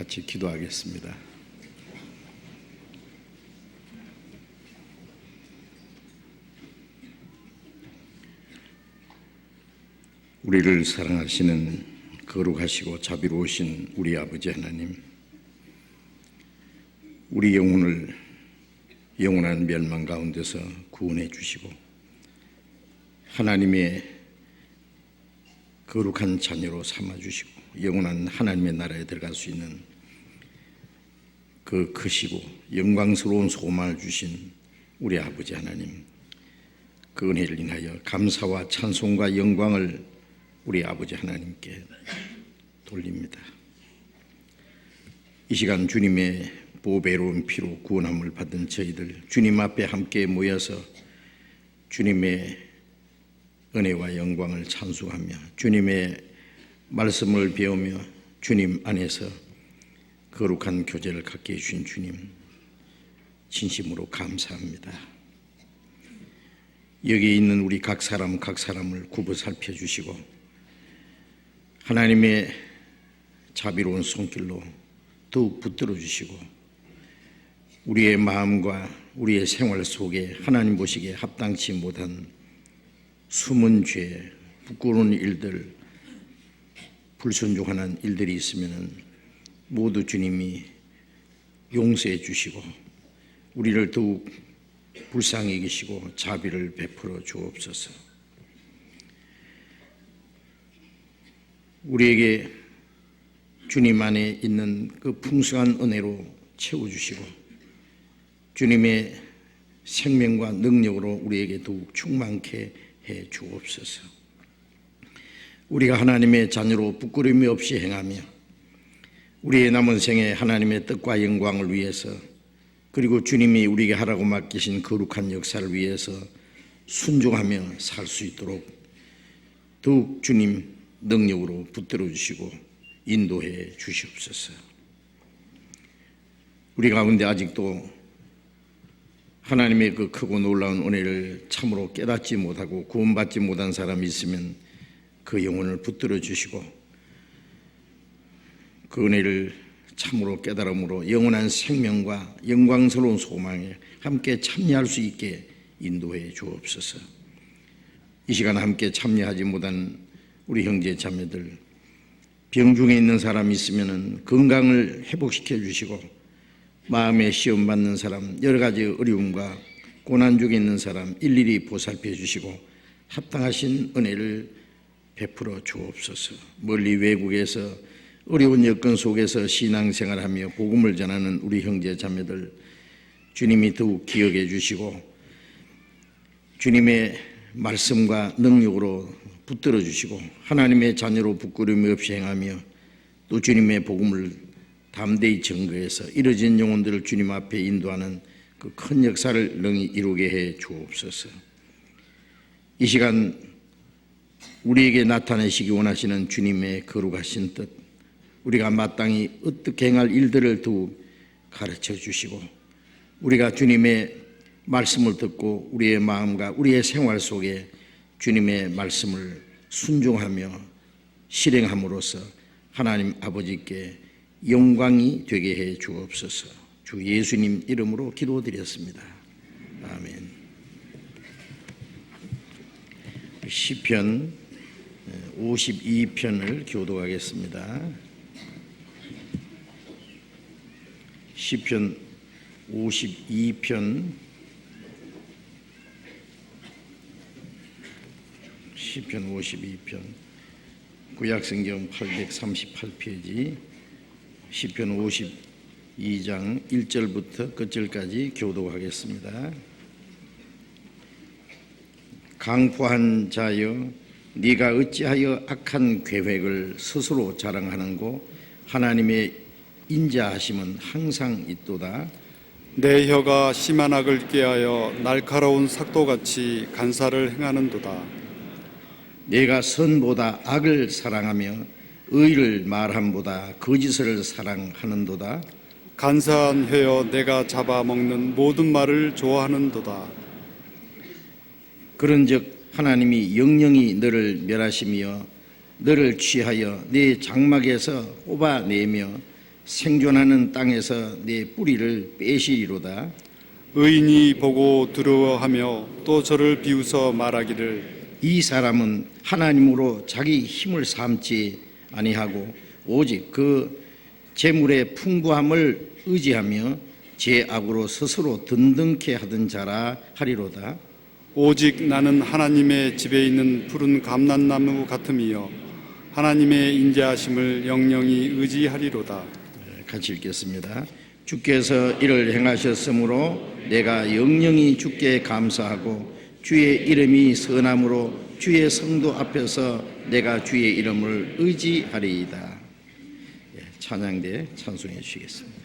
같이 기도하겠습니다. 우리를 사랑하시는 거룩하시고 자비로우신 우리 아버지 하나님, 우리 영혼을 영원한 멸망 가운데서 구원해 주시고 하나님의 거룩한 자녀로 삼아주시고 영원한 하나님의 나라에 들어갈 수 있는 그 크시고 영광스러운 소망을 주신 우리 아버지 하나님, 그 은혜를 인하여 감사와 찬송과 영광을 우리 아버지 하나님께 돌립니다. 이 시간 주님의 보배로운 피로 구원함을 받은 저희들 주님 앞에 함께 모여서 주님의 은혜와 영광을 찬송하며 주님의 말씀을 배우며 주님 안에서 거룩한 교제를 갖게 해주신 주님 진심으로 감사합니다. 여기 있는 우리 각 사람을 굽어 살펴주시고 하나님의 자비로운 손길로 더욱 붙들어 주시고 우리의 마음과 우리의 생활 속에 하나님 보시기에 합당치 못한 숨은 죄, 부끄러운 일들, 불순종하는 일들이 있으면 모두 주님이 용서해 주시고 우리를 더욱 불쌍히 여기시고 자비를 베풀어 주옵소서. 우리에게 주님 안에 있는 그 풍성한 은혜로 채워주시고 주님의 생명과 능력으로 우리에게 더욱 충만케 해 주옵소서. 우리가 하나님의 자녀로 부끄러움이 없이 행하며 우리의 남은 생에 하나님의 뜻과 영광을 위해서 그리고 주님이 우리에게 하라고 맡기신 거룩한 역사를 위해서 순종하며 살 수 있도록 더욱 주님 능력으로 붙들어 주시고 인도해 주시옵소서. 우리 가운데 아직도 하나님의 그 크고 놀라운 은혜를 참으로 깨닫지 못하고 구원받지 못한 사람이 있으면 그 영혼을 붙들어 주시고 그 은혜를 참으로 깨달음으로 영원한 생명과 영광스러운 소망에 함께 참여할 수 있게 인도해 주옵소서. 이 시간 함께 참여하지 못한 우리 형제 자매들, 병 중에 있는 사람이 있으면 건강을 회복시켜 주시고 마음에 시험 받는 사람, 여러 가지 어려움과 고난 중에 있는 사람 일일이 보살펴 주시고 합당하신 은혜를 베풀어 주옵소서. 멀리 외국에서 어려운 여건 속에서 신앙생활하며 복음을 전하는 우리 형제 자매들 주님이 더욱 기억해 주시고 주님의 말씀과 능력으로 붙들어 주시고 하나님의 자녀로 부끄러움이 없이 행하며 또 주님의 복음을 담대히 증거해서 이뤄진 영혼들을 주님 앞에 인도하는 그 큰 역사를 능히 이루게 해 주옵소서. 이 시간 우리에게 나타내시기 원하시는 주님의 거룩하신 뜻, 우리가 마땅히 어떻게 행할 일들을 더욱 가르쳐 주시고 우리가 주님의 말씀을 듣고 우리의 마음과 우리의 생활 속에 주님의 말씀을 순종하며 실행함으로써 하나님 아버지께 영광이 되게 해 주옵소서. 주 예수님 이름으로 기도드렸습니다. 아멘. 시편 52편을 교독하겠습니다. 시편 52편 시편 52편 구약성경 838페이지 시편 52장 1절부터 끝절까지 교독하겠습니다. 강포한 자여 네가 어찌하여 악한 계획을 스스로 자랑하는고 하나님의 인자하심은 항상 있도다. 내 혀가 심한 악을 꾀하여 날카로운 삭도같이 간사를 행하는도다. 내가 선보다 악을 사랑하며 의를 말함보다 거짓을 사랑하는도다. 간사한 혀여 내가 잡아먹는 모든 말을 좋아하는도다. 그런즉 하나님이 영영이 너를 멸하시며 너를 취하여 네 장막에서 뽑아내며 생존하는 땅에서 내 뿌리를 빼시리로다. 의인이 보고 두려워하며 또 저를 비웃어 말하기를 이 사람은 하나님으로 자기 힘을 삼지 아니하고 오직 그 재물의 풍부함을 의지하며 제 악으로 스스로 든든케 하던 자라 하리로다. 오직 나는 하나님의 집에 있는 푸른 감람나무 같음이요 하나님의 인자하심을 영영히 의지하리로다. 같이 읽겠습니다. 주께서 이를 행하셨으므로 내가 영영히 주께 감사하고 주의 이름이 선함으로 주의 성도 앞에서 내가 주의 이름을 의지하리이다. 찬양대 찬송해 주시겠습니다.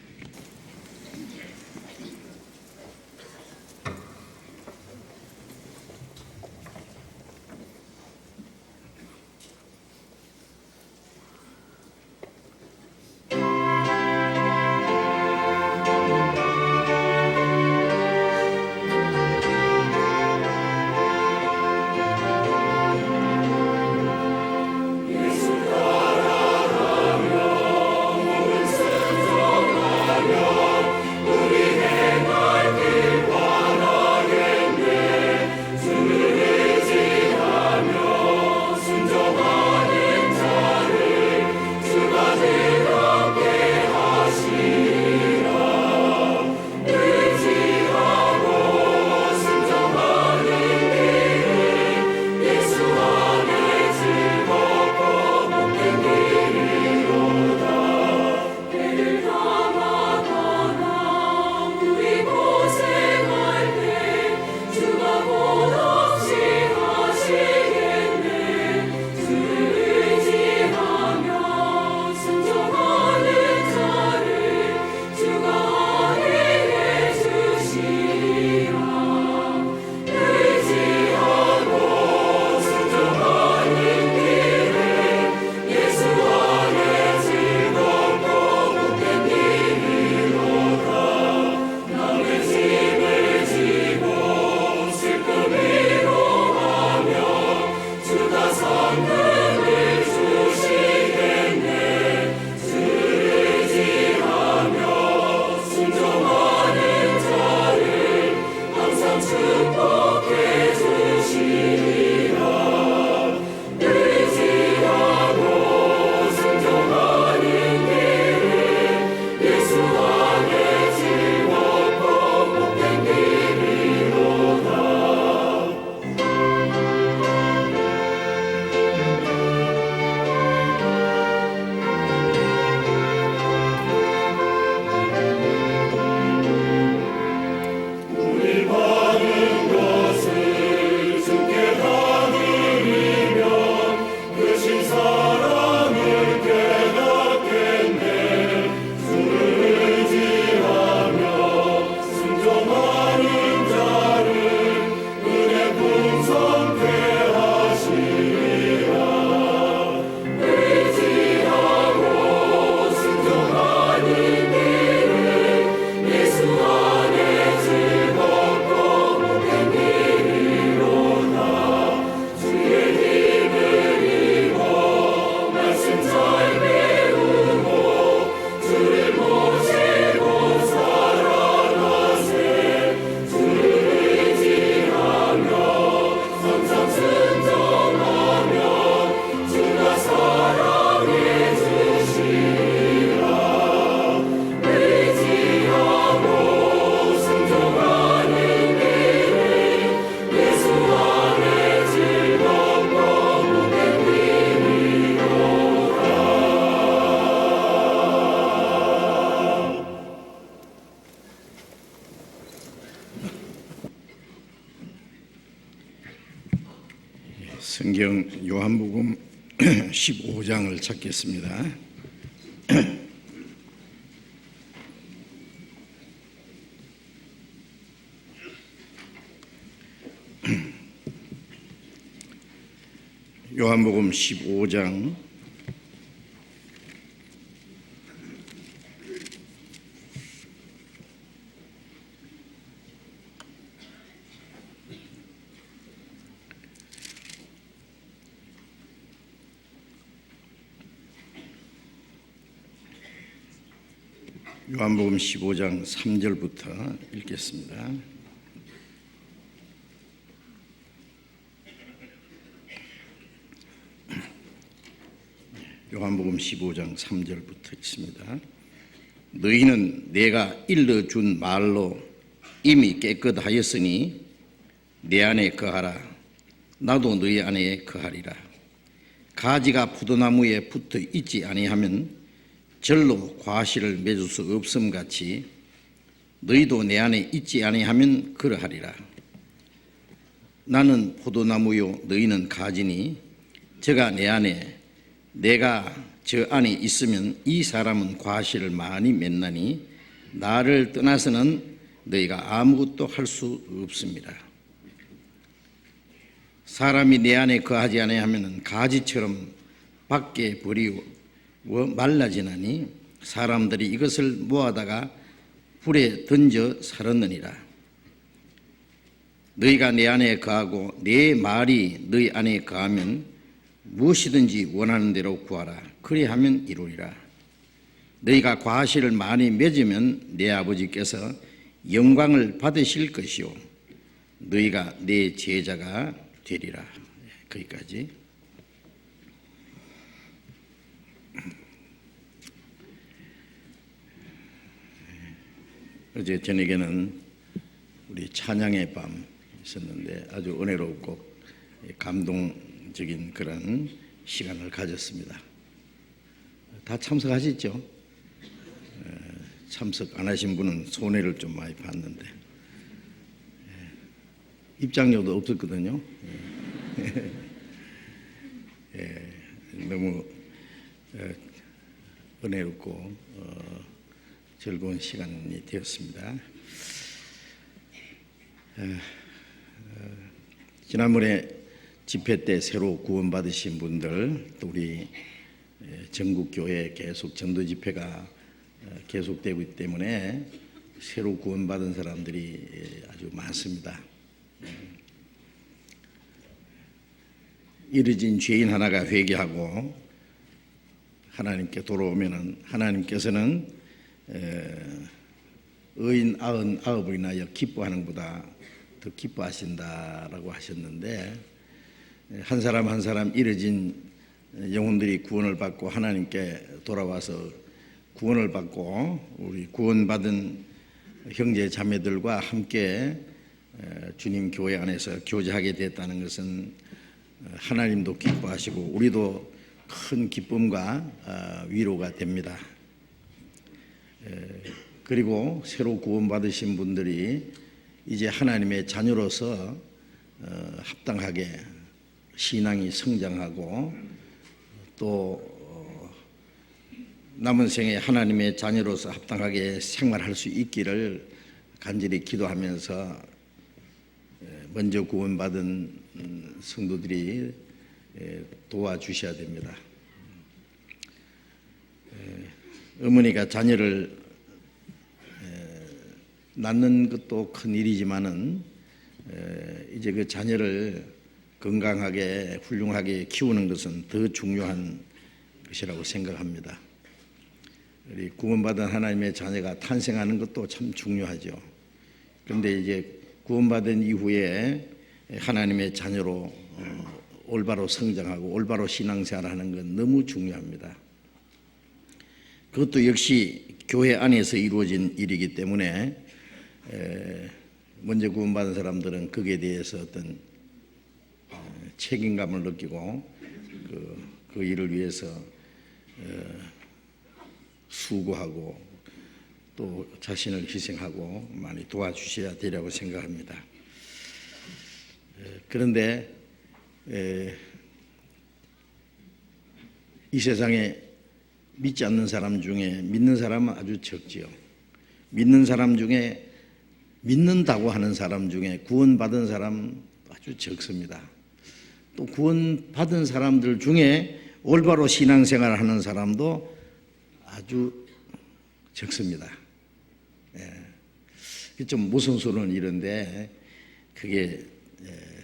성경 요한복음 15장을 찾겠습니다. 요한복음 15장 1 요한복음 15장 3절부터 읽겠습니다. 요한복음 15장 3절부터 읽습니다. 너희는 내가 일러준 말로 이미 깨끗하였으니 내 안에 거하라. 나도 너희 안에 거하리라. 가지가 포도나무에 붙어 있지 아니하면 절로 과실을 맺을 수 없음 같이 너희도 내 안에 있지 아니하면 그러하리라. 나는 포도나무요 너희는 가지니 저가 내 안에 내가 저 안에 있으면 이 사람은 과실을 많이 맺나니 나를 떠나서는 너희가 아무것도 할 수 없습니다. 사람이 내 안에 거하지 아니하면 가지처럼 밖에 버리고 말라지나니 사람들이 이것을 모아다가 불에 던져 살았느니라. 너희가 내 안에 거하고 내 말이 너희 안에 거하면 무엇이든지 원하는 대로 구하라. 그리하면 이루리라. 너희가 과실을 많이 맺으면 내 아버지께서 영광을 받으실 것이요 너희가 내 제자가 되리라. 거기까지. 어제 저녁에는 우리 찬양의 밤 있었는데 아주 은혜롭고 감동적인 그런 시간을 가졌습니다. 다 참석하셨죠? 참석 안 하신 분은 손해를 좀 많이 봤는데 입장료도 없었거든요. 너무 은혜롭고 즐거운 시간이 되었습니다. 지난번에 집회 때 새로 구원받으신 분들 또 우리 전국교회 계속 전도 집회가 계속되고 있기 때문에 새로 구원받은 사람들이 아주 많습니다. 이르진 죄인 하나가 회개하고 하나님께 돌아오면은 하나님께서는 의인 99을 인하여 기뻐하는 것보다 더 기뻐하신다라고 하셨는데 한 사람 한 사람 이르진 영혼들이 구원을 받고 하나님께 돌아와서 구원을 받고 우리 구원받은 형제 자매들과 함께 주님 교회 안에서 교제하게 됐다는 것은 하나님도 기뻐하시고 우리도 큰 기쁨과 위로가 됩니다. 그리고 새로 구원받으신 분들이 이제 하나님의 자녀로서 합당하게 신앙이 성장하고 또 남은 생에 하나님의 자녀로서 합당하게 생활할 수 있기를 간절히 기도하면서 먼저 구원받은 성도들이 도와주셔야 됩니다. 어머니가 자녀를 낳는 것도 큰 일이지만은 이제 그 자녀를 건강하게 훌륭하게 키우는 것은 더 중요한 것이라고 생각합니다. 우리 구원받은 하나님의 자녀가 탄생하는 것도 참 중요하죠. 그런데 이제 구원받은 이후에 하나님의 자녀로 올바로 성장하고 올바로 신앙생활하는 건 너무 중요합니다. 그것도 역시 교회 안에서 이루어진 일이기 때문에 먼저 구원받은 사람들은 거기에 대해서 어떤 책임감을 느끼고 그 일을 위해서 수고하고 또 자신을 희생하고 많이 도와주셔야 되리라고 생각합니다. 그런데 이 세상에 믿지 않는 사람 중에 믿는 사람은 아주 적지요. 믿는 사람 중에 믿는다고 하는 사람 중에 구원받은 사람 아주 적습니다. 또 구원받은 사람들 중에 올바로 신앙생활을 하는 사람도 아주 적습니다. 좀 모순스러운 일인데 그게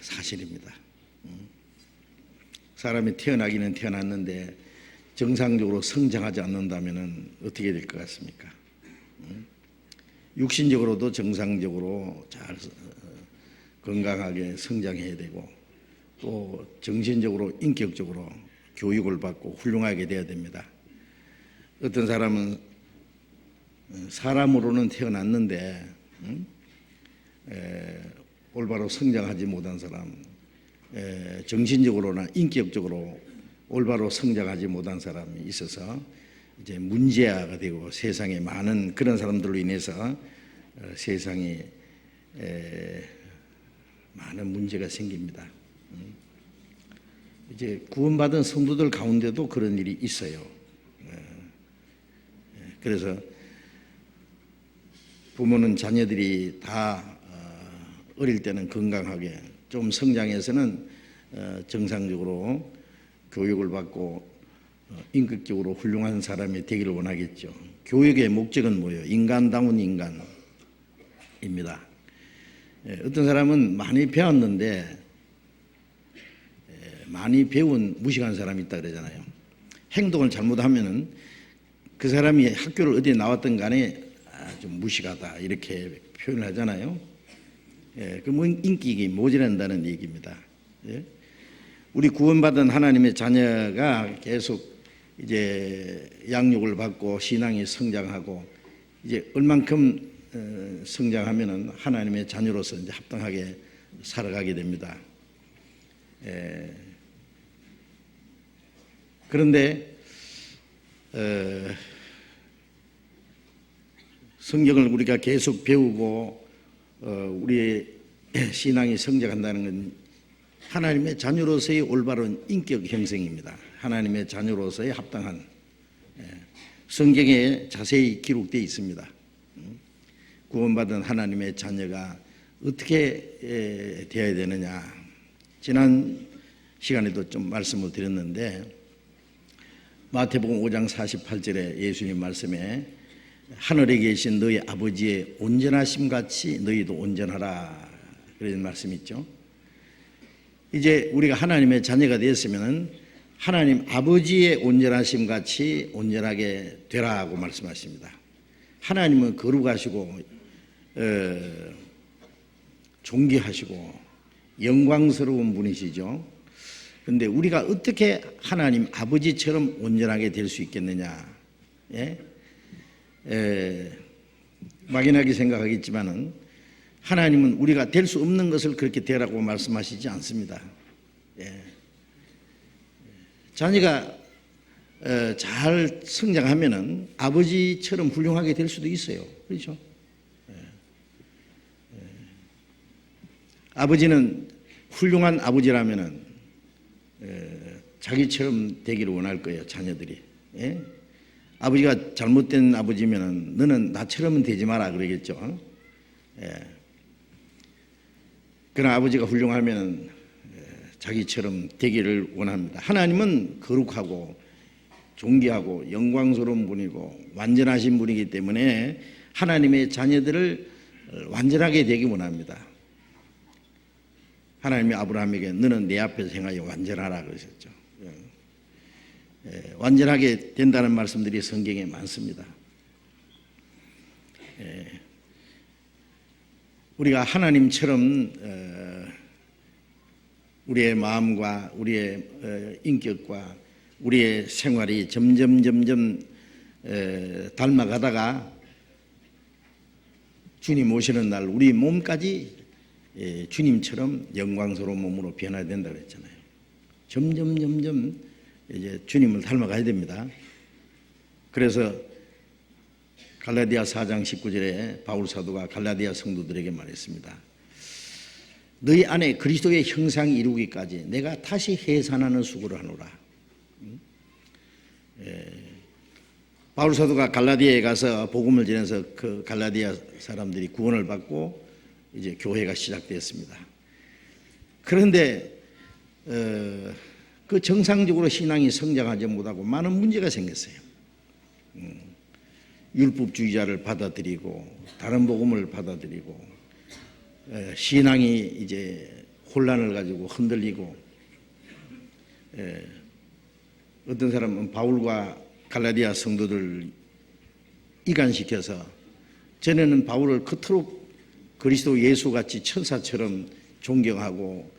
사실입니다. 사람이 태어나기는 태어났는데 정상적으로 성장하지 않는다면 어떻게 될 것 같습니까? 육신적으로도 정상적으로 잘 건강하게 성장해야 되고 또 정신적으로 인격적으로 교육을 받고 훌륭하게 돼야 됩니다. 어떤 사람은 사람으로는 태어났는데 올바로 성장하지 못한 사람, 정신적으로나 인격적으로 올바로 성장하지 못한 사람이 있어서 이제 문제아가 되고 세상에 많은 그런 사람들로 인해서 세상에 많은 문제가 생깁니다. 이제 구원받은 성도들 가운데도 그런 일이 있어요. 그래서 부모는 자녀들이 다 어릴 때는 건강하게 좀 성장해서는 정상적으로 교육을 받고 인격적으로 훌륭한 사람이 되기를 원하겠죠. 교육의 목적은 뭐예요? 인간다운 인간입니다. 어떤 사람은 많이 배웠는데 많이 배운 무식한 사람이 있다 그러잖아요. 행동을 잘못하면은 그 사람이 학교를 어디에 나왔든 간에 좀 무식하다 이렇게 표현을 하잖아요. 그 뭐 인격이 모자란다는 얘기입니다. 우리 구원받은 하나님의 자녀가 계속 이제 양육을 받고 신앙이 성장하고 이제 얼만큼 성장하면은 하나님의 자녀로서 이제 합당하게 살아가게 됩니다. 그런데 성경을 우리가 계속 배우고 우리의 신앙이 성장한다는 건 하나님의 자녀로서의 올바른 인격 형성입니다. 하나님의 자녀로서의 합당한 성경에 자세히 기록되어 있습니다. 구원받은 하나님의 자녀가 어떻게 되어야 되느냐. 지난 시간에도 좀 말씀을 드렸는데 마태복음 5장 48절에 예수님 말씀에 하늘에 계신 너희 아버지의 온전하심 같이 너희도 온전하라 그런 말씀이 있죠. 이제 우리가 하나님의 자녀가 되었으면 하나님 아버지의 온전하심 같이 온전하게 되라고 말씀하십니다. 하나님은 거룩하시고 존귀하시고 영광스러운 분이시죠. 그런데 우리가 어떻게 하나님 아버지처럼 온전하게 될 수 있겠느냐? 막연하게 생각하겠지만은 하나님은 우리가 될 수 없는 것을 그렇게 되라고 말씀하시지 않습니다. 자녀가 잘 성장하면은 아버지처럼 훌륭하게 될 수도 있어요. 그렇죠? 아버지는 훌륭한 아버지라면은 자기처럼 되기를 원할 거예요. 자녀들이. 아버지가 잘못된 아버지면은 너는 나처럼은 되지 마라 그러겠죠. 그러나 아버지가 훌륭하면은 자기처럼 되기를 원합니다. 하나님은 거룩하고 존귀하고 영광스러운 분이고 완전하신 분이기 때문에 하나님의 자녀들을 완전하게 되기 원합니다. 하나님이 아브라함에게 너는 내 앞에서 행하여 완전하라 그러셨죠. 완전하게 된다는 말씀들이 성경에 많습니다. 우리가 하나님처럼 우리의 마음과 우리의 인격과 우리의 생활이 점점 닮아가다가 주님 오시는 날 우리 몸까지 주님처럼 영광스러운 몸으로 변화된다 그랬잖아요. 점점 이제 주님을 닮아가야 됩니다. 그래서 갈라디아 4장 19절에 바울 사도가 갈라디아 성도들에게 말했습니다. 너희 안에 그리스도의 형상이 이루기까지 내가 다시 해산하는 수고를 하노라. 바울 사도가 갈라디아에 가서 복음을 전해서 그 갈라디아 사람들이 구원을 받고 이제 교회가 시작되었습니다. 그런데 그 정상적으로 신앙이 성장하지 못하고 많은 문제가 생겼어요. 율법주의자를 받아들이고 다른 복음을 받아들이고 신앙이 이제 혼란을 가지고 흔들리고 어떤 사람은 바울과 갈라디아 성도들 이간시켜서 전에는 바울을 그토록 그리스도 예수같이 천사처럼 존경하고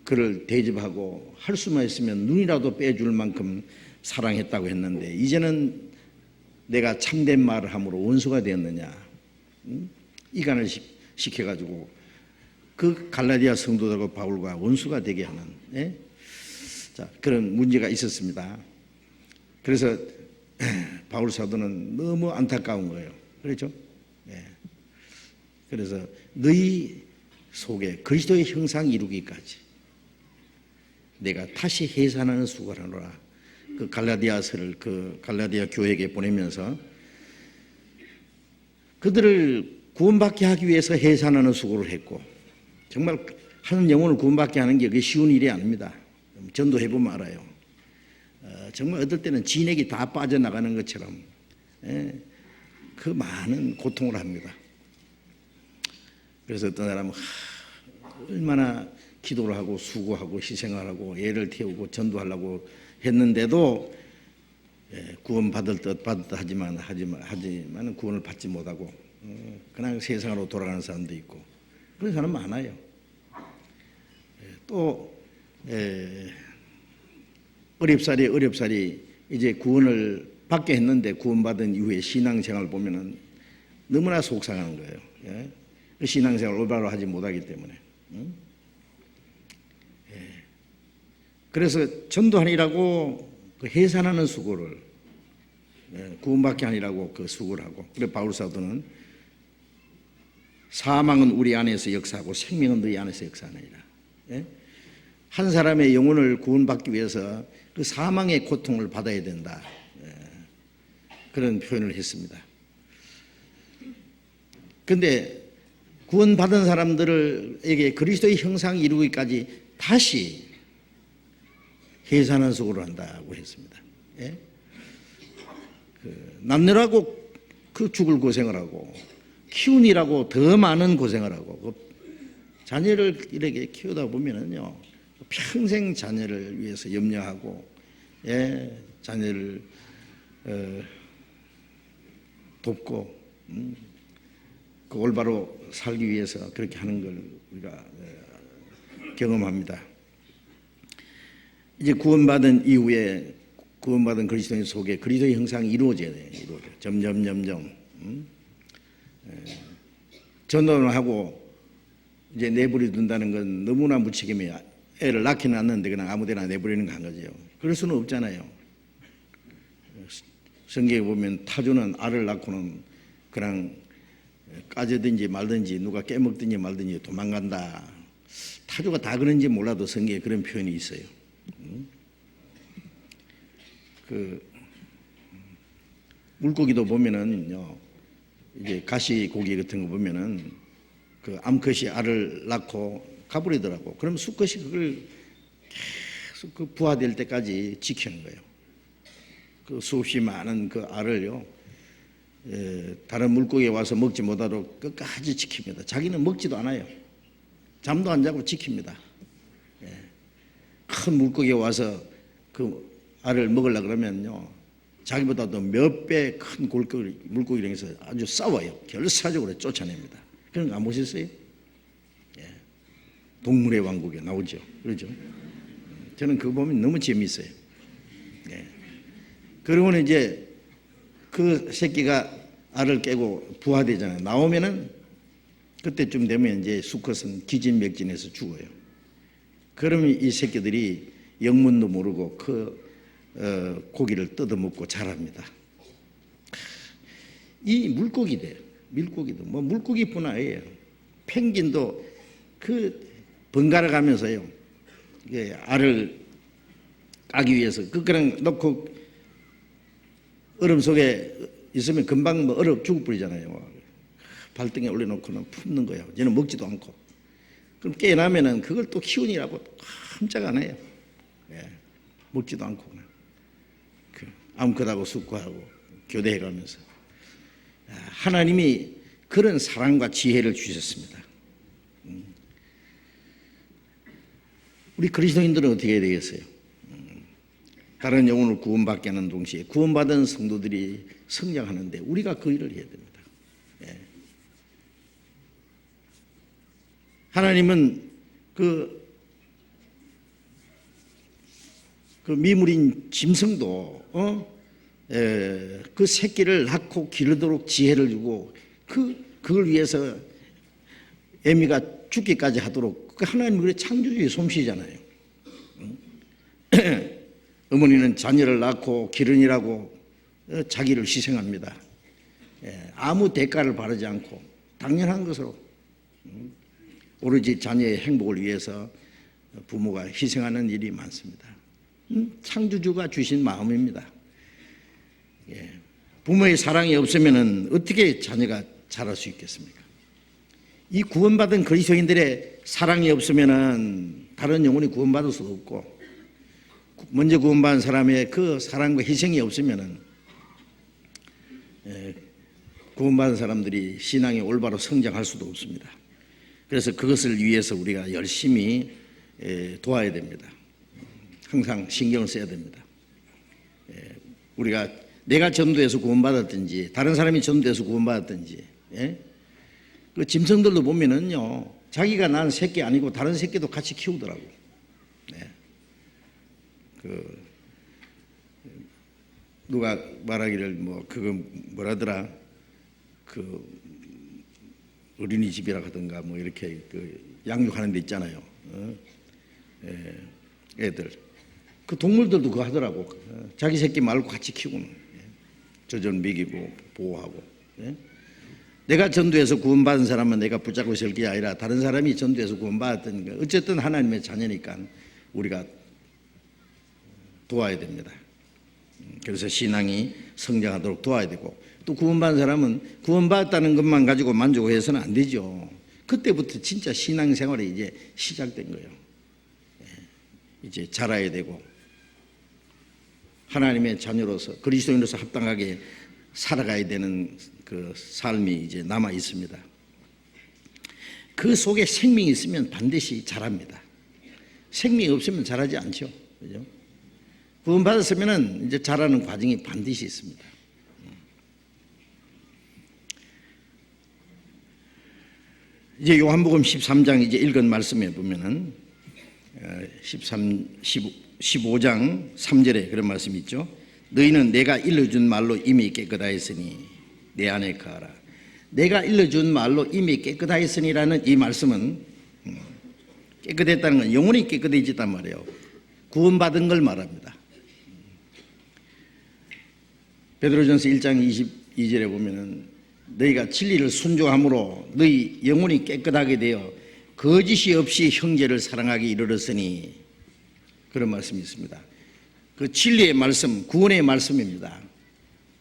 그를 대접하고 할 수만 있으면 눈이라도 빼줄 만큼 사랑했다고 했는데 이제는 내가 참된 말을 함으로 원수가 되었느냐, 이간을 시켜가지고 그 갈라디아 성도들과 바울과 원수가 되게 하는, 예? 자, 그런 문제가 있었습니다. 그래서 바울 사도는 너무 안타까운 거예요. 그렇죠? 예. 그래서 너희 속에 그리스도의 형상 이루기까지 내가 다시 해산하는 수고를 하노라. 그 갈라디아서를 그 갈라디아 교회에게 보내면서 그들을 구원받게 하기 위해서 해산하는 수고를 했고, 정말 한 영혼을 구원받게 하는 게 그게 쉬운 일이 아닙니다. 전도해보면 알아요. 정말 어떨 때는 진액이 다 빠져나가는 것처럼, 예, 그 많은 고통을 합니다. 그래서 어떤 사람은 얼마나 기도를 하고 수고하고 희생을 하고 애를 태우고 전도하려고 했는데도 구원받을 듯 하지만 구원을 받지 못하고 그냥 세상으로 돌아가는 사람도 있고 그런 사람 많아요. 또 어렵사리 이제 구원을 받게 했는데 구원받은 이후에 신앙생활을 보면은 너무나 속상한 거예요. 예? 그 신앙생활을 올바로 하지 못하기 때문에. 그래서 전도하니라고 그 해산하는 수고를, 구원받게 하니라고 그 수고를 하고, 그래 바울 사도는 사망은 우리 안에서 역사하고 생명은 너희 안에서 역사하느니라. 예? 한 사람의 영혼을 구원받기 위해서 그 사망의 고통을 받아야 된다. 그런 표현을 했습니다. 그런데 구원받은 사람들에게 그리스도의 형상이 이루기까지 다시 해산한 수고를 한다고 했습니다. 예? 남녀라고 그 죽을 고생을 하고 키우니라고 더 많은 고생을 하고 자녀를 이렇게 키우다 보면은요 평생 자녀를 위해서 염려하고, 예, 자녀를 돕고 그 올바로 살기 위해서 그렇게 하는 걸 우리가 경험합니다. 이제 구원받은 이후에 구원받은 그리스도인 속에 그리스도의 형상이 이루어져야 돼요. 점점 전도를 하고 이제 내버려 둔다는 건 너무나 무책임해요. 애를 낳기는 않는데 그냥 아무데나 내버리는 거 한 거죠. 그럴 수는 없잖아요. 성경에 보면 타조는 알을 낳고는 그냥 까지든지 말든지 누가 깨먹든지 말든지 도망간다. 타조가 다 그런지 몰라도 성경에 그런 표현이 있어요. 그 물고기도 보면은요, 이제 가시고기 같은 거 보면은 그 암컷이 알을 낳고 가버리더라고. 그럼 수컷이 그걸 계속 그 부화될 때까지 지키는 거예요. 그 수없이 많은 그 알을요, 다른 물고기에 와서 먹지 못하도록 끝까지 지킵니다. 자기는 먹지도 않아요. 잠도 안 자고 지킵니다. 큰 물고기에 와서 그 알을 먹으려고 그러면요, 자기보다도 몇 배 큰 물고기랑 해서 아주 싸워요. 결사적으로 쫓아냅니다. 그런 거 안 보셨어요? 동물의 왕국에 나오죠. 그렇죠? 저는 그거 보면 너무 재미있어요. 그러고는 이제 그 새끼가 알을 깨고 부화되잖아요. 나오면은 그때쯤 되면 이제 수컷은 기진맥진해서 죽어요. 그러면 이 새끼들이 영문도 모르고 그 고기를 뜯어먹고 자랍니다. 이 물고기들, 뭐 물고기뿐 아니에요. 펭귄도 그 번갈아 가면서요, 알을 까기 위해서 그냥 넣고 얼음 속에 있으면 금방 뭐 얼어 죽어버리잖아요. 발등에 올려놓고는 품는 거예요. 얘는 먹지도 않고. 그럼 깨어나면은 그걸 또 키우니라고 깜짝 안 해요. 먹지도 않고 그냥 암컷하고 수컷하고 교대해가면서. 하나님이 그런 사랑과 지혜를 주셨습니다. 우리 그리스도인들은 어떻게 해야 되겠어요? 다른 영혼을 구원받게 하는 동시에 구원받은 성도들이 성장하는데 우리가 그 일을 해야 됩니다. 하나님은 그 미물인 짐승도 그 새끼를 낳고 기르도록 지혜를 주고 그걸 위해서 애미가 죽기까지 하도록 하나님 그래 창조주의 솜씨잖아요. 어머니는 자녀를 낳고 기르니라고 자기를 희생합니다. 아무 대가를 바라지 않고 당연한 것으로 오로지 자녀의 행복을 위해서 부모가 희생하는 일이 많습니다. 창조주가 주신 마음입니다. 부모의 사랑이 없으면 어떻게 자녀가 자랄 수 있겠습니까? 이 구원받은 그리스도인들의 사랑이 없으면 다른 영혼이 구원받을 수도 없고, 먼저 구원받은 사람의 그 사랑과 희생이 없으면 구원받은 사람들이 신앙이 올바로 성장할 수도 없습니다. 그래서 그것을 위해서 우리가 열심히 도와야 됩니다. 항상 신경을 써야 됩니다. 우리가 내가 전도해서 구원받았든지 다른 사람이 전도해서 구원받았든지, 그 짐승들도 보면은요, 자기가 낳은 새끼 아니고 다른 새끼도 같이 키우더라고. 누가 말하기를 그거 뭐라더라, 어린이집이라 하던가 이렇게 양육하는 데 있잖아요. 애들 그 동물들도 그거 하더라고. 자기 새끼 말고 같이 키우는, 젖을 먹이고 보호하고. 내가 전도해서 구원받은 사람은 내가 붙잡고 있을 게 아니라 다른 사람이 전도해서 구원받았던 거, 어쨌든 하나님의 자녀니까 우리가 도와야 됩니다. 그래서 신앙이 성장하도록 도와야 되고, 또 구원받은 사람은 구원받았다는 것만 가지고 만족해서는 안 되죠. 그때부터 진짜 신앙생활이 이제 시작된 거예요. 이제 자라야 되고 하나님의 자녀로서 그리스도인으로서 합당하게 살아가야 되는 그 삶이 이제 남아 있습니다. 그 속에 생명이 있으면 반드시 자랍니다. 생명이 없으면 자라지 않죠. 그죠? 구원받았으면 이제 자라는 과정이 반드시 있습니다. 이제 요한복음 13장 이제 읽은 말씀에 보면은 15장 3절에 그런 말씀이 있죠. 너희는 내가 일러준 말로 이미 깨끗하였으니 내 안에 거하라. 내가 일러준 말로 이미 깨끗하였으니라는 이 말씀은 깨끗했다는 건 영혼이 깨끗해졌단 말이에요. 구원받은 걸 말합니다. 베드로전서 1장 22절에 보면은 너희가 진리를 순종함으로 너희 영혼이 깨끗하게 되어 거짓이 없이 형제를 사랑하기 이르렀으니, 그런 말씀이 있습니다. 그 진리의 말씀, 구원의 말씀입니다.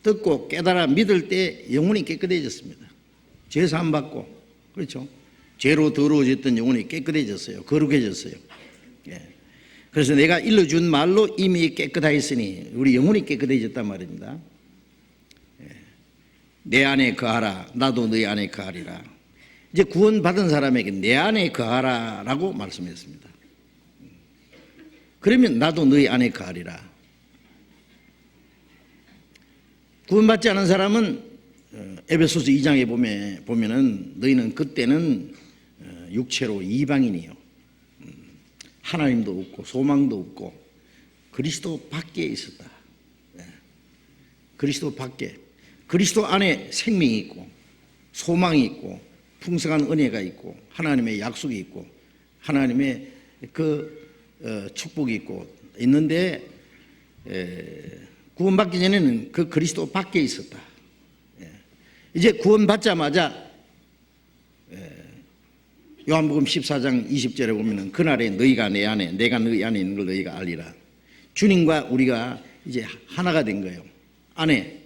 듣고 깨달아 믿을 때 영혼이 깨끗해졌습니다. 죄 사함 받고, 그렇죠? 죄로 더러워졌던 영혼이 깨끗해졌어요. 거룩해졌어요. 그래서 내가 일러준 말로 이미 깨끗하였으니, 우리 영혼이 깨끗해졌단 말입니다. 내 안에 거하라. 나도 너희 안에 거하리라. 이제 구원받은 사람에게 내 안에 거하라 라고 말씀했습니다. 그러면 나도 너희 안에 거하리라. 구원받지 않은 사람은 에베소서 2장에 보면은 너희는 그때는 육체로 이방인이요, 하나님도 없고 소망도 없고 그리스도 밖에 있었다. 그리스도 밖에, 그리스도 안에 생명이 있고 소망이 있고 풍성한 은혜가 있고 하나님의 약속이 있고 하나님의 축복이 있고 있는데, 구원받기 전에는 그 그리스도 밖에 있었다. 이제 구원받자마자 요한복음 14장 20절에 보면은 그날에 너희가 내 안에 내가 너희 안에 있는 걸 너희가 알리라. 주님과 우리가 이제 하나가 된 거예요. 안에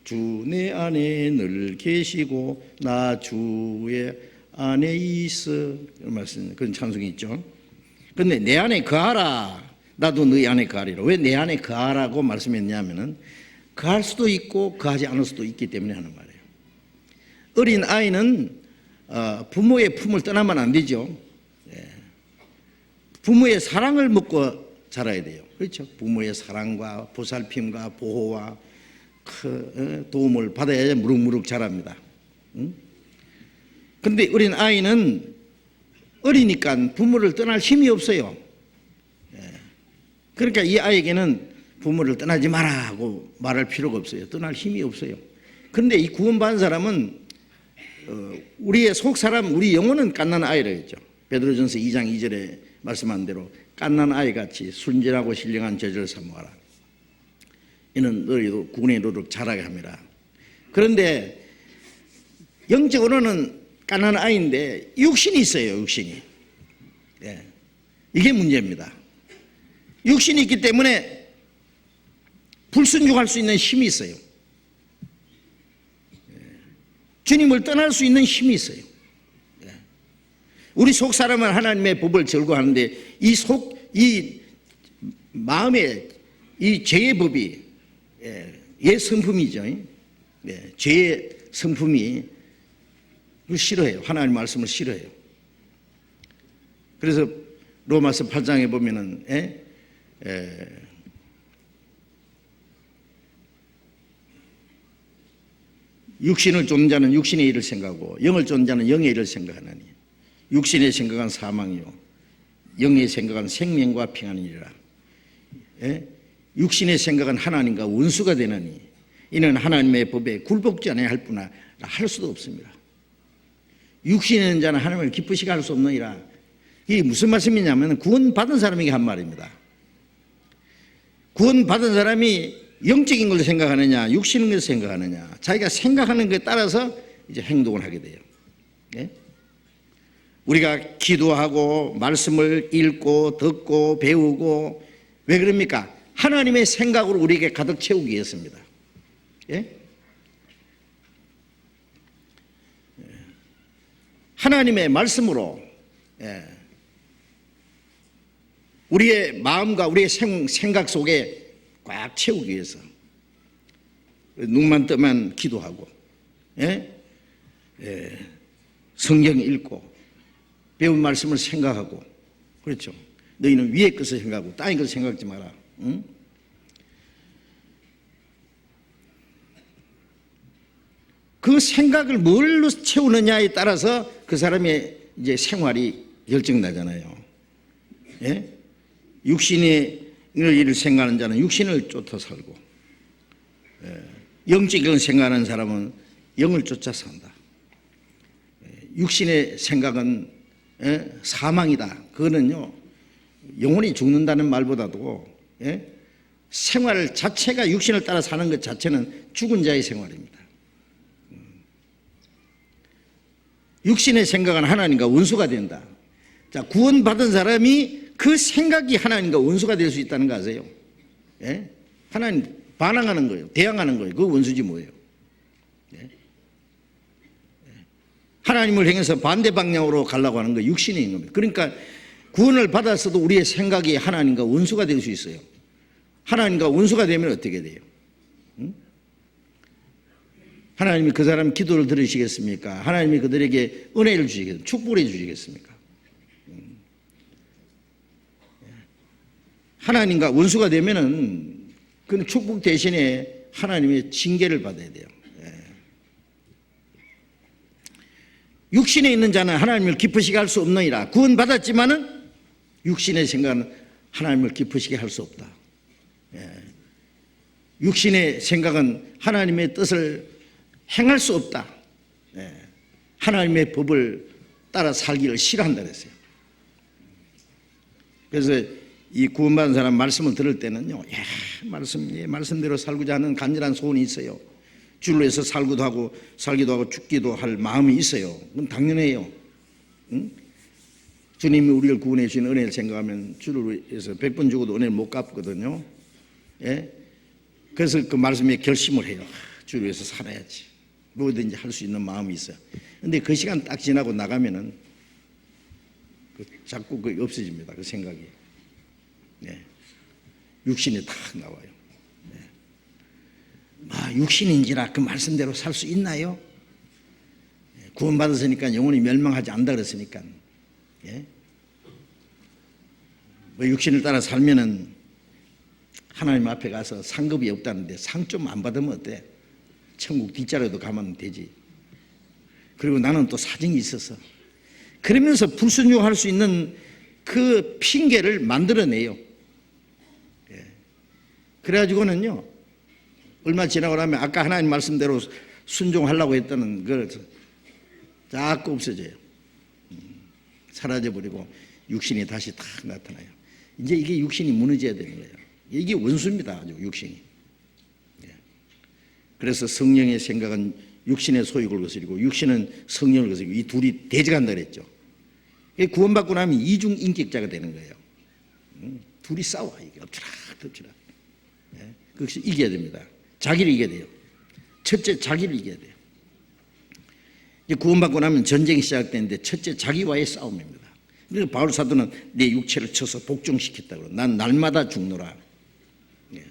주 내 안에 늘 계시고 나 주의 안에 있어, 그런 말씀, 그런 찬송이 있죠. 그런데 내 안에 거하라. 나도 너희 안에 거하리라. 왜 내 안에 거하라고 말씀했냐면은 거할 수도 있고 거하지 않을 수도 있기 때문에 하는 말이에요. 어린 아이는 부모의 품을 떠나면 안 되죠. 부모의 사랑을 먹고 자라야 돼요. 그렇죠? 부모의 사랑과 보살핌과 보호와 도움을 받아야 무럭무럭 자랍니다. 그런데 어린 아이는 어리니까 부모를 떠날 힘이 없어요. 그러니까 이 아이에게는 부모를 떠나지 마라 하고 말할 필요가 없어요. 떠날 힘이 없어요. 그런데 이 구원받은 사람은 우리의 속사람, 우리 영혼은 갓난 아이라 했죠. 베드로전서 2장 2절에 말씀한 대로 갓난 아이같이 순진하고 신령한 저절을 사모하라. 이는 너희도 구원의 이루도록 자라게 합니다. 그런데 영적으로는 갓난 아이인데 육신이 있어요. 육신이. 네. 이게 문제입니다. 육신이 있기 때문에 불순종할 수 있는 힘이 있어요. 주님을 떠날 수 있는 힘이 있어요. 우리 속 사람은 하나님의 법을 절거하는데 이 마음의 이 죄의 법이 옛 성품이죠. 죄의 성품이 싫어해요. 하나님 말씀을 싫어해요. 그래서 로마서 8장에 보면은 육신을 쫓는 자는 육신의 일을 생각하고 영을 쫓는 자는 영의 일을 생각하나니 육신의 생각은 사망이요 영의 생각은 생명과 평안이니라. 육신의 생각은 하나님과 원수가 되나니 이는 하나님의 법에 굴복지 않아야 할 뿐이라 할 수도 없습니다. 육신에 있는 자는 하나님을 기쁘시게 할 수 없느니라. 이게 무슨 말씀이냐면 구원받은 사람에게 한 말입니다. 구원받은 사람이 영적인 걸 생각하느냐 육신인 걸 생각하느냐 자기가 생각하는 것에 따라서 이제 행동을 하게 돼요. 우리가 기도하고 말씀을 읽고 듣고 배우고 왜 그럽니까? 하나님의 생각으로 우리에게 가득 채우기 위해서입니다. 하나님의 말씀으로 우리의 마음과 우리의 생각 속에 꽉 채우기 위해서 눈만 뜨면 기도하고 성경 읽고 배운 말씀을 생각하고 그렇죠. 너희는 위의 것을 생각하고 땅의 것을 생각하지 마라. 응? 그 생각을 뭘로 채우느냐에 따라서 그 사람의 이제 생활이 결정나잖아요. 육신의 일을 생각하는 자는 육신을 쫓아 살고 영적인 생각하는 사람은 영을 쫓아 산다. 육신의 생각은 사망이다. 그거는요 영혼이 죽는다는 말보다도 생활 자체가 육신을 따라 사는 것 자체는 죽은 자의 생활입니다. 육신의 생각은 하나님과 원수가 된다. 자, 구원받은 사람이 그 생각이 하나님과 원수가 될 수 있다는 거 아세요? 하나님 반항하는 거예요. 대항하는 거예요. 그 원수지 뭐예요? 하나님을 향해서 반대 방향으로 가려고 하는 거 육신이 있는 겁니다. 그러니까 구원을 받았어도 우리의 생각이 하나님과 원수가 될 수 있어요. 하나님과 원수가 되면 어떻게 돼요? 하나님이 그 사람 기도를 들으시겠습니까? 하나님이 그들에게 은혜를 주시겠습니까? 축복을 주시겠습니까? 하나님과 원수가 되면은 그 축복 대신에 하나님의 징계를 받아야 돼요. 육신에 있는 자는 하나님을 기쁘시게 할 수 없느니라. 구원받았지만은 육신의 생각은 하나님을 기쁘시게 할 수 없다. 육신의 생각은 하나님의 뜻을 행할 수 없다. 하나님의 법을 따라 살기를 싫어한다 그랬어요. 그래서 이 구원받은 사람 말씀을 들을 때는요, 말씀대로 살고자 하는 간절한 소원이 있어요. 주를 위해서 살기도 하고 죽기도 할 마음이 있어요. 그건 당연해요. 응? 주님이 우리를 구원해 주신 은혜를 생각하면 주를 위해서 100번 죽어도 은혜를 못 갚거든요. 그래서 그 말씀에 결심을 해요. 주를 위해서 살아야지. 뭐든지 할 수 있는 마음이 있어요. 근데 그 시간 딱 지나고 나가면은 자꾸 그 없어집니다. 그 생각이. 육신이 탁 나와요. 육신인지라 그 말씀대로 살 수 있나요? 구원받았으니까 영혼이 멸망하지 않다 그랬으니까. 뭐 육신을 따라 살면은 하나님 앞에 가서 상급이 없다는데 상 좀 안 받으면 어때? 천국 뒷자리도 가면 되지. 그리고 나는 또 사정이 있어서. 그러면서 불순종할 수 있는 그 핑계를 만들어내요. 예. 그래가지고는요, 얼마 지나고 나면 아까 하나님 말씀대로 순종하려고 했던 걸 자꾸 없어져요. 사라져버리고 육신이 다시 탁 나타나요. 이제 이게 육신이 무너져야 되는 거예요. 이게 원수입니다, 아주 육신이. 예. 그래서 성령의 생각은 육신의 소욕을 거스리고 육신은 성령을 거스리고 이 둘이 대적한다 그랬죠. 구원받고 나면 이중 인격자가 되는 거예요. 둘이 싸워. 이게 엎치락. 예. 그것이 이겨야 됩니다. 자기를 이겨야 돼요. 첫째, 자기를 이겨야 돼요. 구원받고 나면 전쟁이 시작되는데 첫째, 자기와의 싸움입니다. 그래서 바울 사도는 내 육체를 쳐서 복종시켰다고. 난 날마다 죽노라. 예.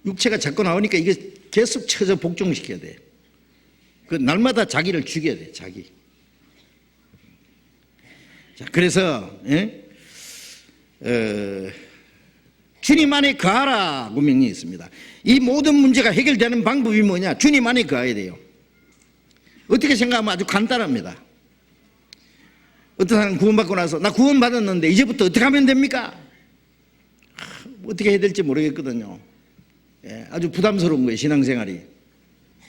육체가 자꾸 나오니까 이게 계속 쳐서 복종시켜야 돼. 그 날마다 자기를 죽여야 돼. 자기. 자, 그래서 주님 안에 거하라고 명령이 있습니다. 이 모든 문제가 해결되는 방법이 뭐냐? 주님 안에 거해야 돼요. 어떻게 생각하면 아주 간단합니다. 어떤 사람은 구원받고 나서 나 구원받았는데 이제부터 어떻게 하면 됩니까? 어떻게 해야 될지 모르겠거든요. 예, 아주 부담스러운 거예요, 신앙생활이.